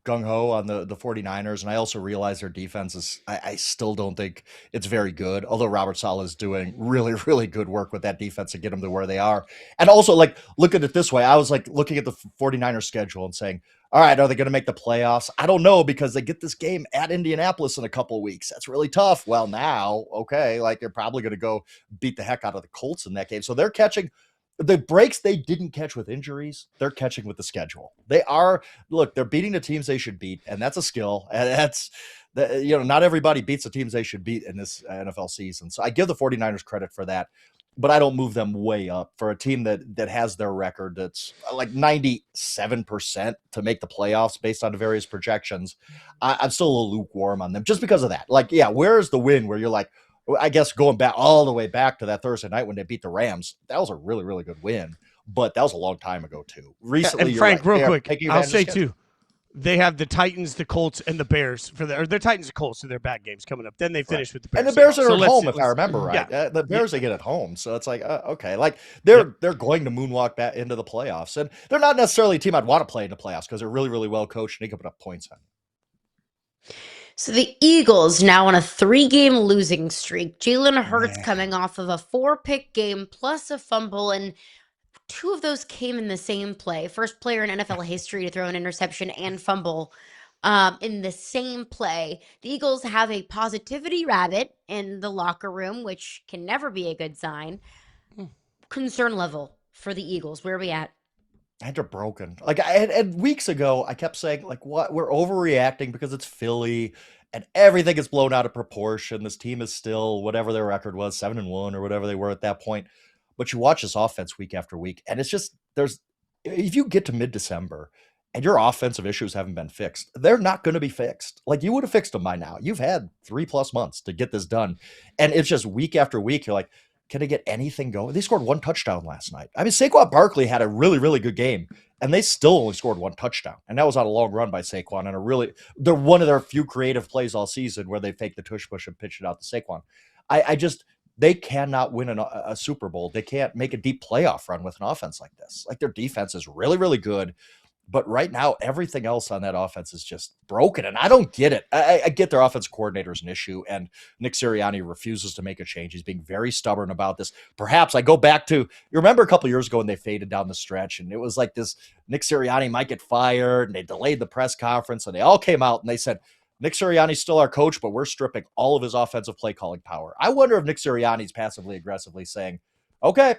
gung-ho on the 49ers, and I also realize their defense is I still don't think it's very good, although Robert Saleh is doing really, really good work with that defense to get them to where they are. And also, like, look at it this way. I was, like, looking at the 49ers schedule and saying, all right, are they going to make the playoffs? I don't know because they get this game at Indianapolis in a couple of weeks. That's really tough. Well, now, okay, like, they're probably going to go beat the heck out of the Colts in that game. So they're catching – the breaks they didn't catch with injuries, they're catching with the schedule. They're beating the teams they should beat, and that's a skill. And not everybody beats the teams they should beat in this NFL season. So I give the 49ers credit for that, but I don't move them way up for a team that has their record that's like 97% to make the playoffs based on the various projections. I'm still a little lukewarm on them just because of that. Like, yeah, where's the win where you're like, I guess going back all the way back to that Thursday night when they beat the Rams, that was a really, really good win. But that was a long time ago too. Recently, and Frank, real quick, I'll say too, they have the Titans, the Colts, and the Bears their Titans and Colts are their bad games coming up. Then they finish with the Bears. And the Bears are at home, if I remember right. Yeah. The Bears they get at home, so it's like okay, like they're going to moonwalk back into the playoffs, and they're not necessarily a team I'd want to play in the playoffs because they're really, really well coached and they can put up points on. So the Eagles now on a 3-game losing streak. Jalen Hurts coming off of a 4-pick game plus a fumble, and 2 of those came in the same play. First player in NFL history to throw an interception and fumble in the same play. The Eagles have a positivity rabbit in the locker room, which can never be a good sign. Concern level for the Eagles. Where are we at? They're broken. Like and weeks ago, I kept saying, like, what? We're overreacting because it's Philly and everything is blown out of proportion. This team is still whatever their record was, 7-1 or whatever they were at that point. But you watch this offense week after week, and it's just if you get to mid-December and your offensive issues haven't been fixed, they're not going to be fixed. Like, you would have fixed them by now. You've had 3+ months to get this done. And it's just week after week, you're like, Can they get anything going? They scored 1 touchdown last night. I mean, Saquon Barkley had a really, really good game, and they still only scored 1 touchdown. And that was on a long run by Saquon. And they're one of their few creative plays all season where they fake the tush push and pitch it out to Saquon. They cannot win a Super Bowl. They can't make a deep playoff run with an offense like this. Like, their defense is really, really good. But right now, everything else on that offense is just broken, and I don't get it. I get their offense coordinator is an issue, and Nick Sirianni refuses to make a change. He's being very stubborn about this. Perhaps I go back to, you remember a couple years ago when they faded down the stretch, and it was like this, Nick Sirianni might get fired, and they delayed the press conference, and they all came out, and they said, Nick Sirianni's still our coach, but we're stripping all of his offensive play calling power. I wonder if Nick Sirianni's passively aggressively saying, okay,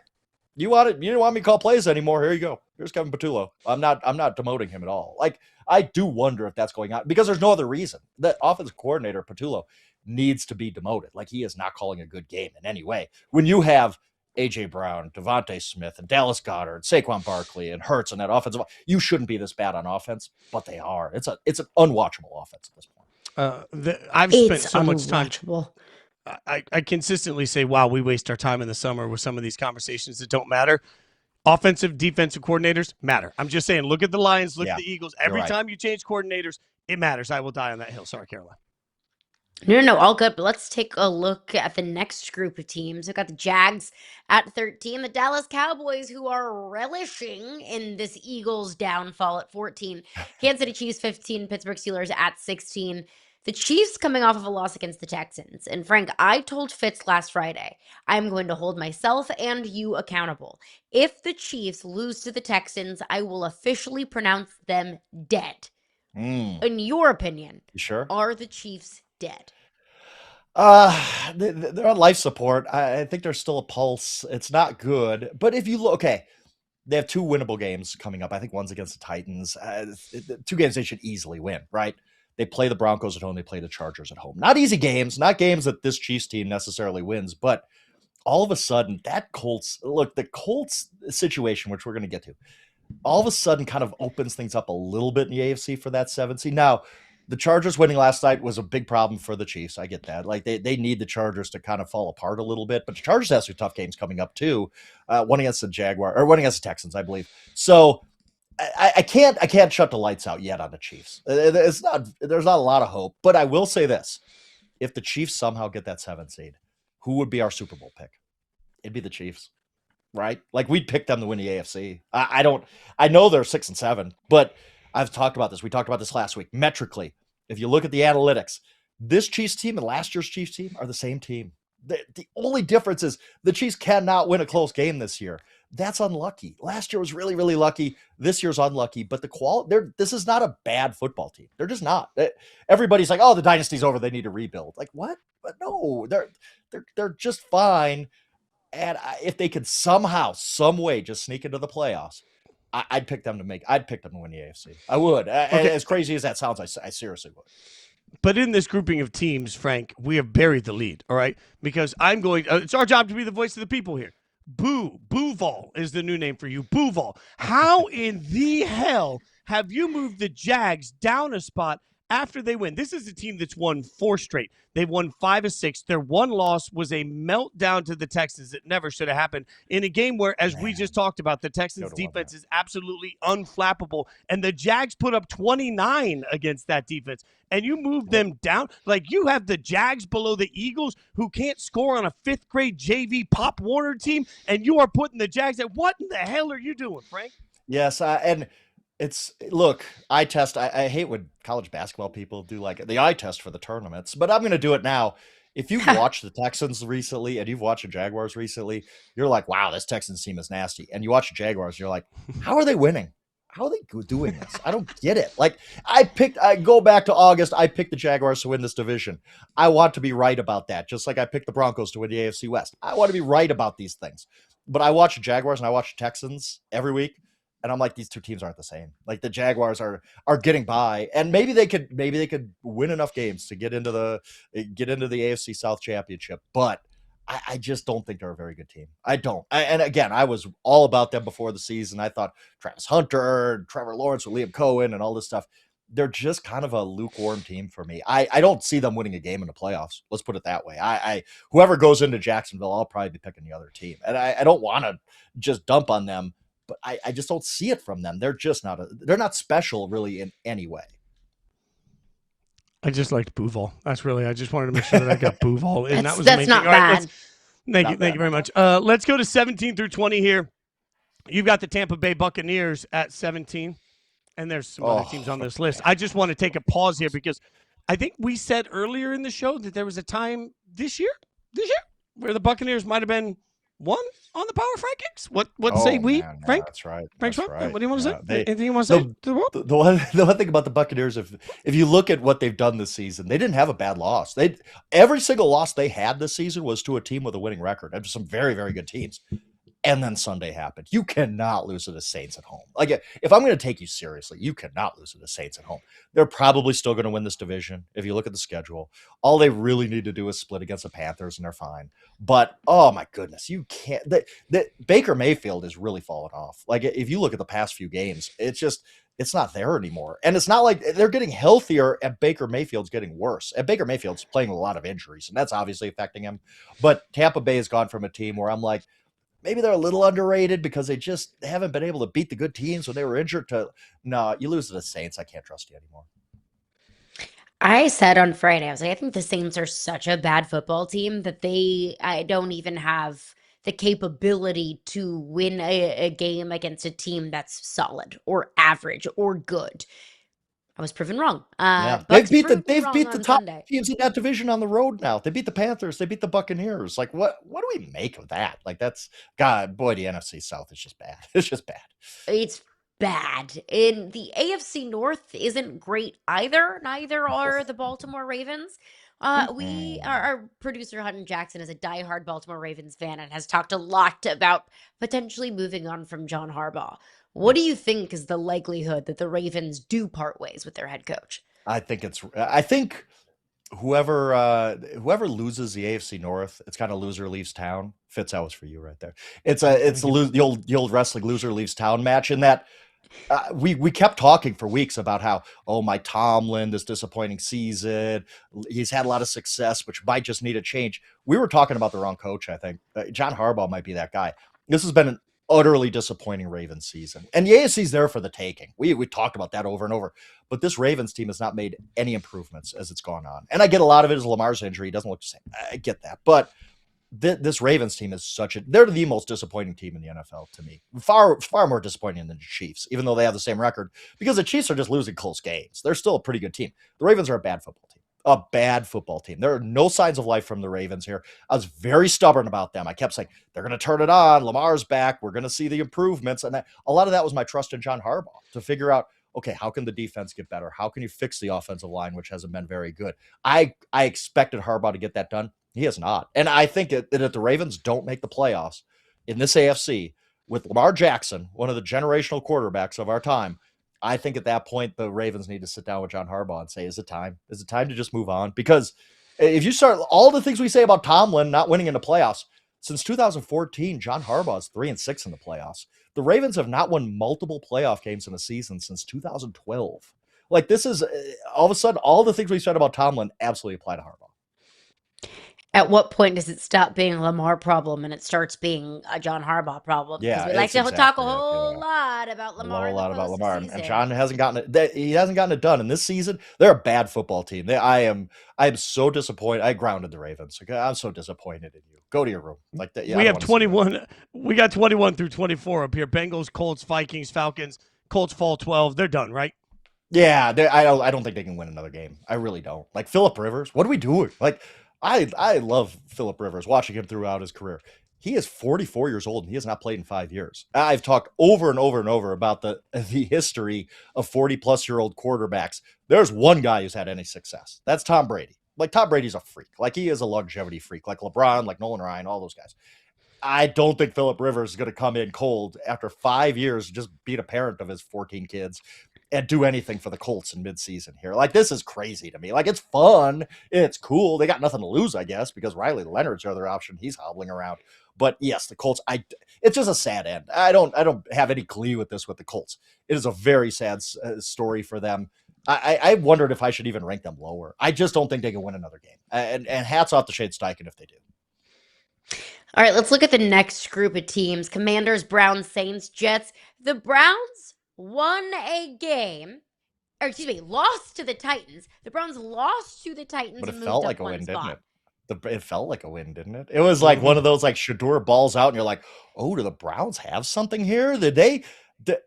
you don't want me to call plays anymore. Here you go. Here's Kevin Patullo. I'm not demoting him at all. Like, I do wonder if that's going on because there's no other reason. That offensive coordinator, Patullo, needs to be demoted. Like, he is not calling a good game in any way. When you have A.J. Brown, Devontae Smith, and Dallas Goedert, Saquon Barkley, and Hurts on that offensive, you shouldn't be this bad on offense, but they are. It's an unwatchable offense at this point. I've spent so much time. Unwatchable. I consistently say, wow, we waste our time in the summer with some of these conversations that don't matter. Offensive, defensive coordinators matter. I'm just saying, look at the Lions, look at the Eagles. Every time you change coordinators, it matters. I will die on that hill. Sorry, Caroline. No, all good. But let's take a look at the next group of teams. We've got the Jags at 13, the Dallas Cowboys, who are relishing in this Eagles downfall at 14, Kansas City Chiefs 15, Pittsburgh Steelers at 16. The Chiefs coming off of a loss against the Texans. And Frank, I told Fitz last Friday, I'm going to hold myself and you accountable. If the Chiefs lose to the Texans, I will officially pronounce them dead. In your opinion, You sure? are the Chiefs dead? They're on life support. I think there's still a pulse. It's not good. But if you look, okay, they have 2 winnable games coming up. I think one's against the Titans. 2 games they should easily win, right? They play the Broncos at home. They play the Chargers at home. Not easy games, not games that this Chiefs team necessarily wins, but all of a sudden the Colts situation, which we're going to get to, all of a sudden kind of opens things up a little bit in the AFC for that 7th seed. Now, the Chargers winning last night was a big problem for the Chiefs. I get that. Like, they need the Chargers to kind of fall apart a little bit, but the Chargers have some tough games coming up too. One against one against the Texans, I believe. So I can't shut the lights out yet on the Chiefs. There's not a lot of hope, but I will say this. If the Chiefs somehow get that 7th seed, who would be our Super Bowl pick? It'd be the Chiefs, right? Like, we'd pick them to win the AFC. I know they're 6 and 7, but I've talked about this. We talked about this last week. Metrically, if you look at the analytics, this Chiefs team and last year's Chiefs team are the same team. The only difference is the Chiefs cannot win a close game this year. That's unlucky. Last year was really, really lucky. This year's unlucky, but this is not a bad football team. They're just not. Everybody's like, oh, the dynasty's over. They need to rebuild. Like, what? But no, they're just fine. And if they could somehow, some way just sneak into the playoffs, I'd pick them to win the AFC. I would. Okay. As crazy as that sounds, I seriously would. But in this grouping of teams, Frank, we have buried the lead, all right? Because it's our job to be the voice of the people here. Booval is the new name for you. Booval. How in the hell have you moved the Jags down a spot after they win? This is a team that's won 4 straight. They've won 5 of 6. Their one loss was a meltdown to the Texans that never should have happened in a game where, as we just talked about, the Texans' defense is absolutely unflappable. And the Jags put up 29 against that defense. And you move them down? Like, you have the Jags below the Eagles who can't score on a 5th grade JV Pop Warner team, and you are putting the Jags at what in the hell are you doing, Frank? Yes, and look, eye test. I hate when college basketball people do like the eye test for the tournaments, but I'm going to do it now. If you've watched the Texans recently and you've watched the Jaguars recently, you're like, wow, this Texans team is nasty. And you watch the Jaguars, you're like, how are they winning? How are they doing this? I don't get it. Like, I go back to August. I picked the Jaguars to win this division. I want to be right about that. Just like I picked the Broncos to win the AFC West. I want to be right about these things. But I watch the Jaguars and I watch the Texans every week. And I'm like, these 2 teams aren't the same. Like, the Jaguars are getting by, and maybe they could win enough games to get into the AFC South championship. But I just don't think they're a very good team. I don't. And again, I was all about them before the season. I thought Travis Hunter, Trevor Lawrence with Liam Cohen and all this stuff. they're just kind of a lukewarm team for me. I don't see them winning a game in the playoffs. Let's put it that way. I whoever goes into Jacksonville, I'll probably be picking the other team. And I don't want to just dump on them, but I just don't see it from them. They're just they're not special really in any way. I just liked Booval. I just wanted to make sure that I got Booval. And that was That's not bad. Thank you very much. Let's go to 17 through 20 here. You've got the Tampa Bay Buccaneers at 17, and there's some other teams on this list. I just want to take a pause here because I think we said earlier in the show that there was a time this year, where the Buccaneers might have been one on the Power rankings. What say we, man, Frank? That's right. Frank, That's right. what do you want to say? They, Anything you want to say to the world? the one thing about the Buccaneers, if you look at what they've done this season, they didn't have a bad loss. Every single loss they had this season was to a team with a winning record. And some very, very good teams. And then Sunday happened. You cannot lose to the Saints at home. Like, if I'm going to take you seriously, you cannot lose to the Saints at home. They're probably still going to win this division. If you look at the schedule, all they really need to do is split against the Panthers, and they're fine. But oh my goodness, you can't. Baker Mayfield is really falling off. Like, if you look at the past few games, it's not there anymore. And it's not like they're getting healthier and Baker Mayfield's getting worse. And Baker Mayfield's playing with a lot of injuries, and that's obviously affecting him. But Tampa Bay has gone from a team where I'm like, maybe they're a little underrated because they just haven't been able to beat the good teams when they were injured. No, you lose to the Saints. I can't trust you anymore. I said on Friday, I was like, I think the Saints are such a bad football team that I don't even have the capability to win a game against a team that's solid or average or good. I was proven wrong. They've beat the top Sunday. teams in that division on the road now. They beat the Panthers. They beat the Buccaneers. Like, what do we make of that? Like, that's God, boy, the NFC South is just bad. It's just bad. It's bad. And the AFC North isn't great either. Neither are the Baltimore Ravens. Our producer Hutton Jackson is a diehard Baltimore Ravens fan and has talked a lot about potentially moving on from Jon Harbaugh. What do you think is the likelihood that the Ravens do part ways with their head coach? I think whoever loses the AFC North, it's kind of loser leaves town. Fitz, that was for you right there. It's the old wrestling loser leaves town match. In that we kept talking for weeks about how Mike Tomlin, this disappointing season, he's had a lot of success, which might just need a change. We were talking about the wrong coach. I think Jon Harbaugh might be that guy. This has been an utterly disappointing Ravens season, and the AFC's there for the taking. We talked about that over and over, but this Ravens team has not made any improvements as it's gone on. And I get a lot of it is Lamar's injury. He doesn't look the same. I get that, but this Ravens team is they're the most disappointing team in the NFL to me. Far more disappointing than the Chiefs, even though they have the same record, because the Chiefs are just losing close games. They're still a pretty good team. The Ravens are a bad football team. There are no signs of life from the Ravens here. I was very stubborn about them. I kept saying, they're going to turn it on. Lamar's back. We're going to see the improvements. And a lot of that was my trust in Jon Harbaugh to figure out, okay, how can the defense get better? How can you fix the offensive line, which hasn't been very good? I expected Harbaugh to get that done. He has not. And I think that if the Ravens don't make the playoffs in this AFC with Lamar Jackson, one of the generational quarterbacks of our time, I think at that point, the Ravens need to sit down with Jon Harbaugh and say, is it time? Is it time to just move on? Because if you start all the things we say about Tomlin not winning in the playoffs, since 2014, Jon Harbaugh is 3-6 in the playoffs. The Ravens have not won multiple playoff games in a season since 2012. Like, this is all of a sudden, all the things we said about Tomlin absolutely apply to Harbaugh. At what point does it stop being a Lamar problem and it starts being a Jon Harbaugh problem? Yeah, because we like to talk a whole lot about Lamar. And Jon hasn't gotten it. He hasn't gotten it done. And this season, they're a bad football team. I am so disappointed. I grounded the Ravens. I'm so disappointed in you. Go to your room. Like that. Yeah, we have 21. We got 21 through 24 up here. Bengals, Colts, Vikings, Falcons. Colts fall 12. They're done, right? Yeah, I don't think they can win another game. I really don't. Like, Phillip Rivers, what are we doing? Like, I love Phillip Rivers, watching him throughout his career. He is 44 years old, and he has not played in 5 years. I've talked over and over and over about the history of 40-plus-year-old quarterbacks. There's one guy who's had any success. That's Tom Brady. Like, Tom Brady's a freak. Like, he is a longevity freak. Like LeBron, like Nolan Ryan, all those guys. I don't think Phillip Rivers is going to come in cold after 5 years, just being a parent of his 14 kids, and do anything for the Colts in midseason here. Like, this is crazy to me. Like, it's fun. It's cool. They got nothing to lose, I guess, because Riley Leonard's their other option. He's hobbling around. But yes, the Colts, it's just a sad end. I don't have any glee with this with the Colts. It is a very sad story for them. I wondered if I should even rank them lower. I just don't think they can win another game. And hats off to Shane Steichen if they do. All right, let's look at the next group of teams. Commanders, Browns, Saints, Jets. The Browns won a game, or excuse me, lost to the Titans. The Browns lost to the Titans, But it and felt moved like up a one win, spot. didn't it? It felt like a win, didn't it? It was like one of those like Shador balls out, and you're like, oh, do the Browns have something here? Did they?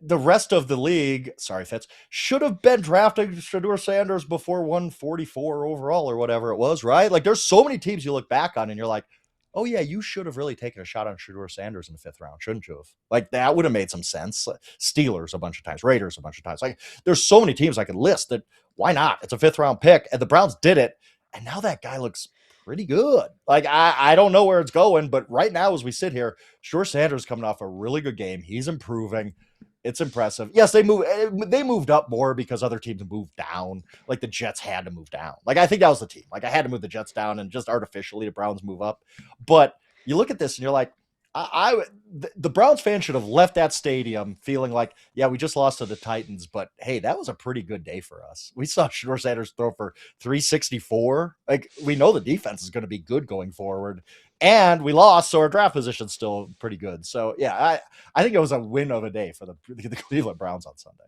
The rest of the league, sorry, Fitz, should have been drafting Shador Sanders before 144 overall or whatever it was, right? Like, there's so many teams you look back on and you're like, oh yeah, you should have really taken a shot on Shador Sanders in the 5th round, shouldn't you have? Like, that would have made some sense. Steelers a bunch of times, Raiders a bunch of times. Like, there's so many teams I could list that why not? It's a 5th round pick, and the Browns did it, and now that guy looks pretty good. Like, I don't know where it's going, but right now as we sit here, Shador Sanders coming off a really good game. He's improving. It's impressive. Yes, they moved up more because other teams moved down. Like the Jets had to move down. Like I think that was the team. Like I had to move the Jets down and just artificially the Browns move up. But you look at this and you're like, the Browns fans should have left that stadium feeling like, yeah, we just lost to the Titans, but hey, that was a pretty good day for us. We saw Shador Sanders throw for 364. Like we know the defense is going to be good going forward. And we lost, so our draft position's still pretty good. So yeah, I think it was a win of a day for the Cleveland Browns on Sunday.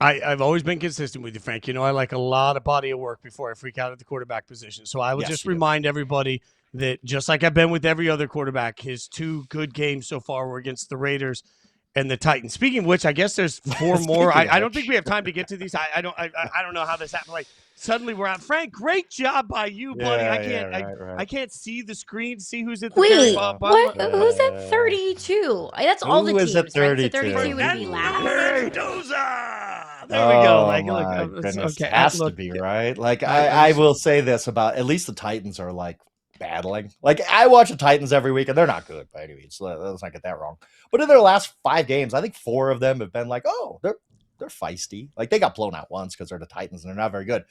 I've always been consistent with you, Frank. You know, I like a lot of body of work before I freak out at the quarterback position. So I would just remind everybody that just like I've been with every other quarterback, his 2 good games so far were against the Raiders and the Titans. Speaking of which, I guess there's 4 more. I don't think we have time to get to these. I don't know how this happened. Like suddenly we're out. Frank, great job by you, buddy. I can't see the screen, see who's at the very bottom. What? Who's at 32? That's all the Who teams. is at 32? Right? So 32 would be last. There we go. Like, my look, goodness. okay, Has to be, right? Like, I will say this about at least the Titans are like battling. Like, I watch the Titans every week, and they're not good by any means. So let's not get that wrong. But in their last 5 games, I think 4 of them have been like, oh, they're feisty. Like, they got blown out once because they're the Titans, and they're not very good.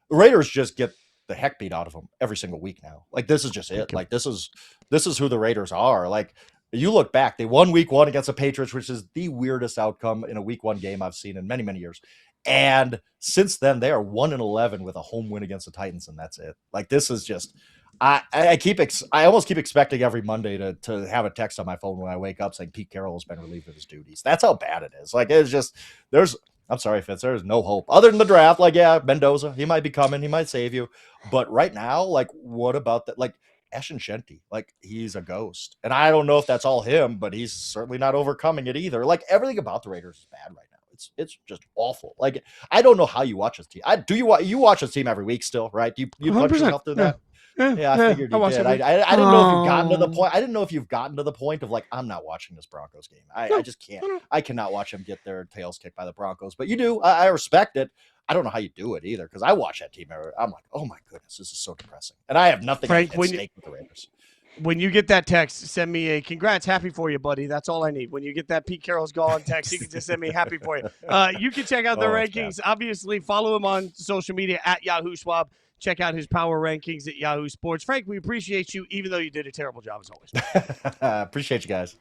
The Raiders just get the heck beat out of them every single week now. Like, this is just it. Like, this is who the Raiders are. Like, you look back, they won week 1 against the Patriots, which is the weirdest outcome in a week 1 game I've seen in many, many years. And since then, they are 1-11 with a home win against the Titans, and that's it. Like, this is just, I almost keep expecting every Monday to have a text on my phone when I wake up saying Pete Carroll has been relieved of his duties. That's how bad it is. Like, it's just, I'm sorry, Fitz, there's no hope other than the draft. Like, yeah, Mendoza, he might be coming, he might save you. But right now, like, what about that? Like, Ashton Shenty, like, he's a ghost. And I don't know if that's all him, but he's certainly not overcoming it either. Like, everything about the Raiders is bad right now. It's just awful. Like, I don't know how you watch this team. You watch this team every week still, right? You put yourself through that? Yeah, I figured you did. I didn't know if you've gotten to the point. I didn't know if you've gotten to the point of like, I'm not watching this Broncos game. I just can't. I cannot watch them get their tails kicked by the Broncos. But you do. I respect it. I don't know how you do it either, because I watch that team. I'm like, oh my goodness, this is so depressing. And I have nothing at stake with the Raiders. When you get that text, send me a congrats, happy for you, buddy. That's all I need. When you get that Pete Carroll's gone text, you can just send me happy for you. You can check out the rankings. Obviously, follow him on social media at Yahoo Schwab. Check out his power rankings at Yahoo Sports. Frank, we appreciate you, even though you did a terrible job as always. Appreciate you guys.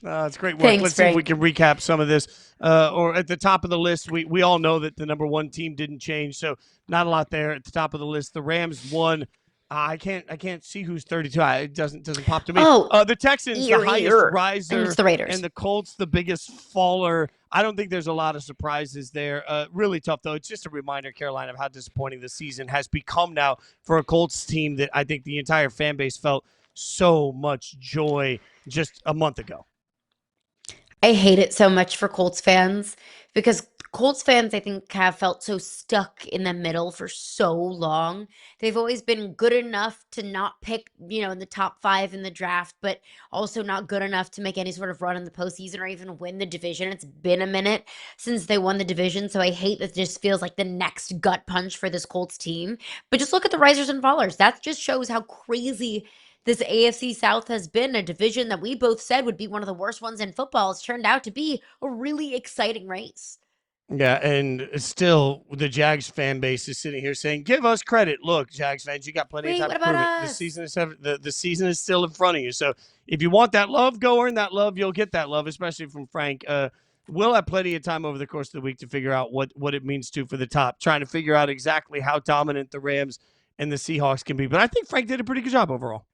It's great work. Thanks, Let's Frank. see if we can recap some of this. Or at the top of the list, we all know that the number 1 team didn't change, so not a lot there. At the top of the list, the Rams won. I can't see who's 32. It doesn't pop to me. The Texans, the highest riser, and it's the Raiders. And the Colts, the biggest faller. I don't think there's a lot of surprises there. Really tough, though. It's just a reminder, Carolina, of how disappointing the season has become now for a Colts team that I think the entire fan base felt so much joy just a month ago. I hate it so much for Colts fans because Colts fans, I think, have felt so stuck in the middle for so long. They've always been good enough to not pick, in the top 5 in the draft, but also not good enough to make any sort of run in the postseason or even win the division. It's been a minute since they won the division, so I hate that this feels like the next gut punch for this Colts team. But just look at the risers and fallers. That just shows how crazy this AFC South has been. A division that we both said would be one of the worst ones in football. It's turned out to be a really exciting race. Yeah, and still the Jags fan base is sitting here saying, give us credit. Look, Jags fans, you got plenty of time to prove it. The season is still in front of you. So if you want that love, go earn that love. You'll get that love, especially from Frank. we'll have plenty of time over the course of the week to figure out what it means for the top, trying to figure out exactly how dominant the Rams and the Seahawks can be. But I think Frank did a pretty good job overall.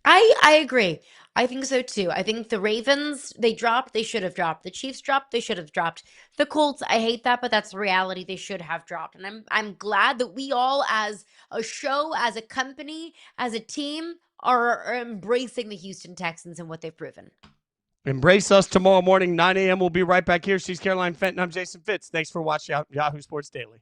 I agree. I think so too. I think the Ravens, they dropped, they should have dropped. The Chiefs dropped, they should have dropped. The Colts, I hate that, but that's the reality. They should have dropped. And I'm glad that we all, as a show, as a company, as a team, are embracing the Houston Texans and what they've proven. Embrace us tomorrow morning, 9 a.m. We'll be right back here. She's Caroline Fenton. I'm Jason Fitz. Thanks for watching Yahoo Sports Daily.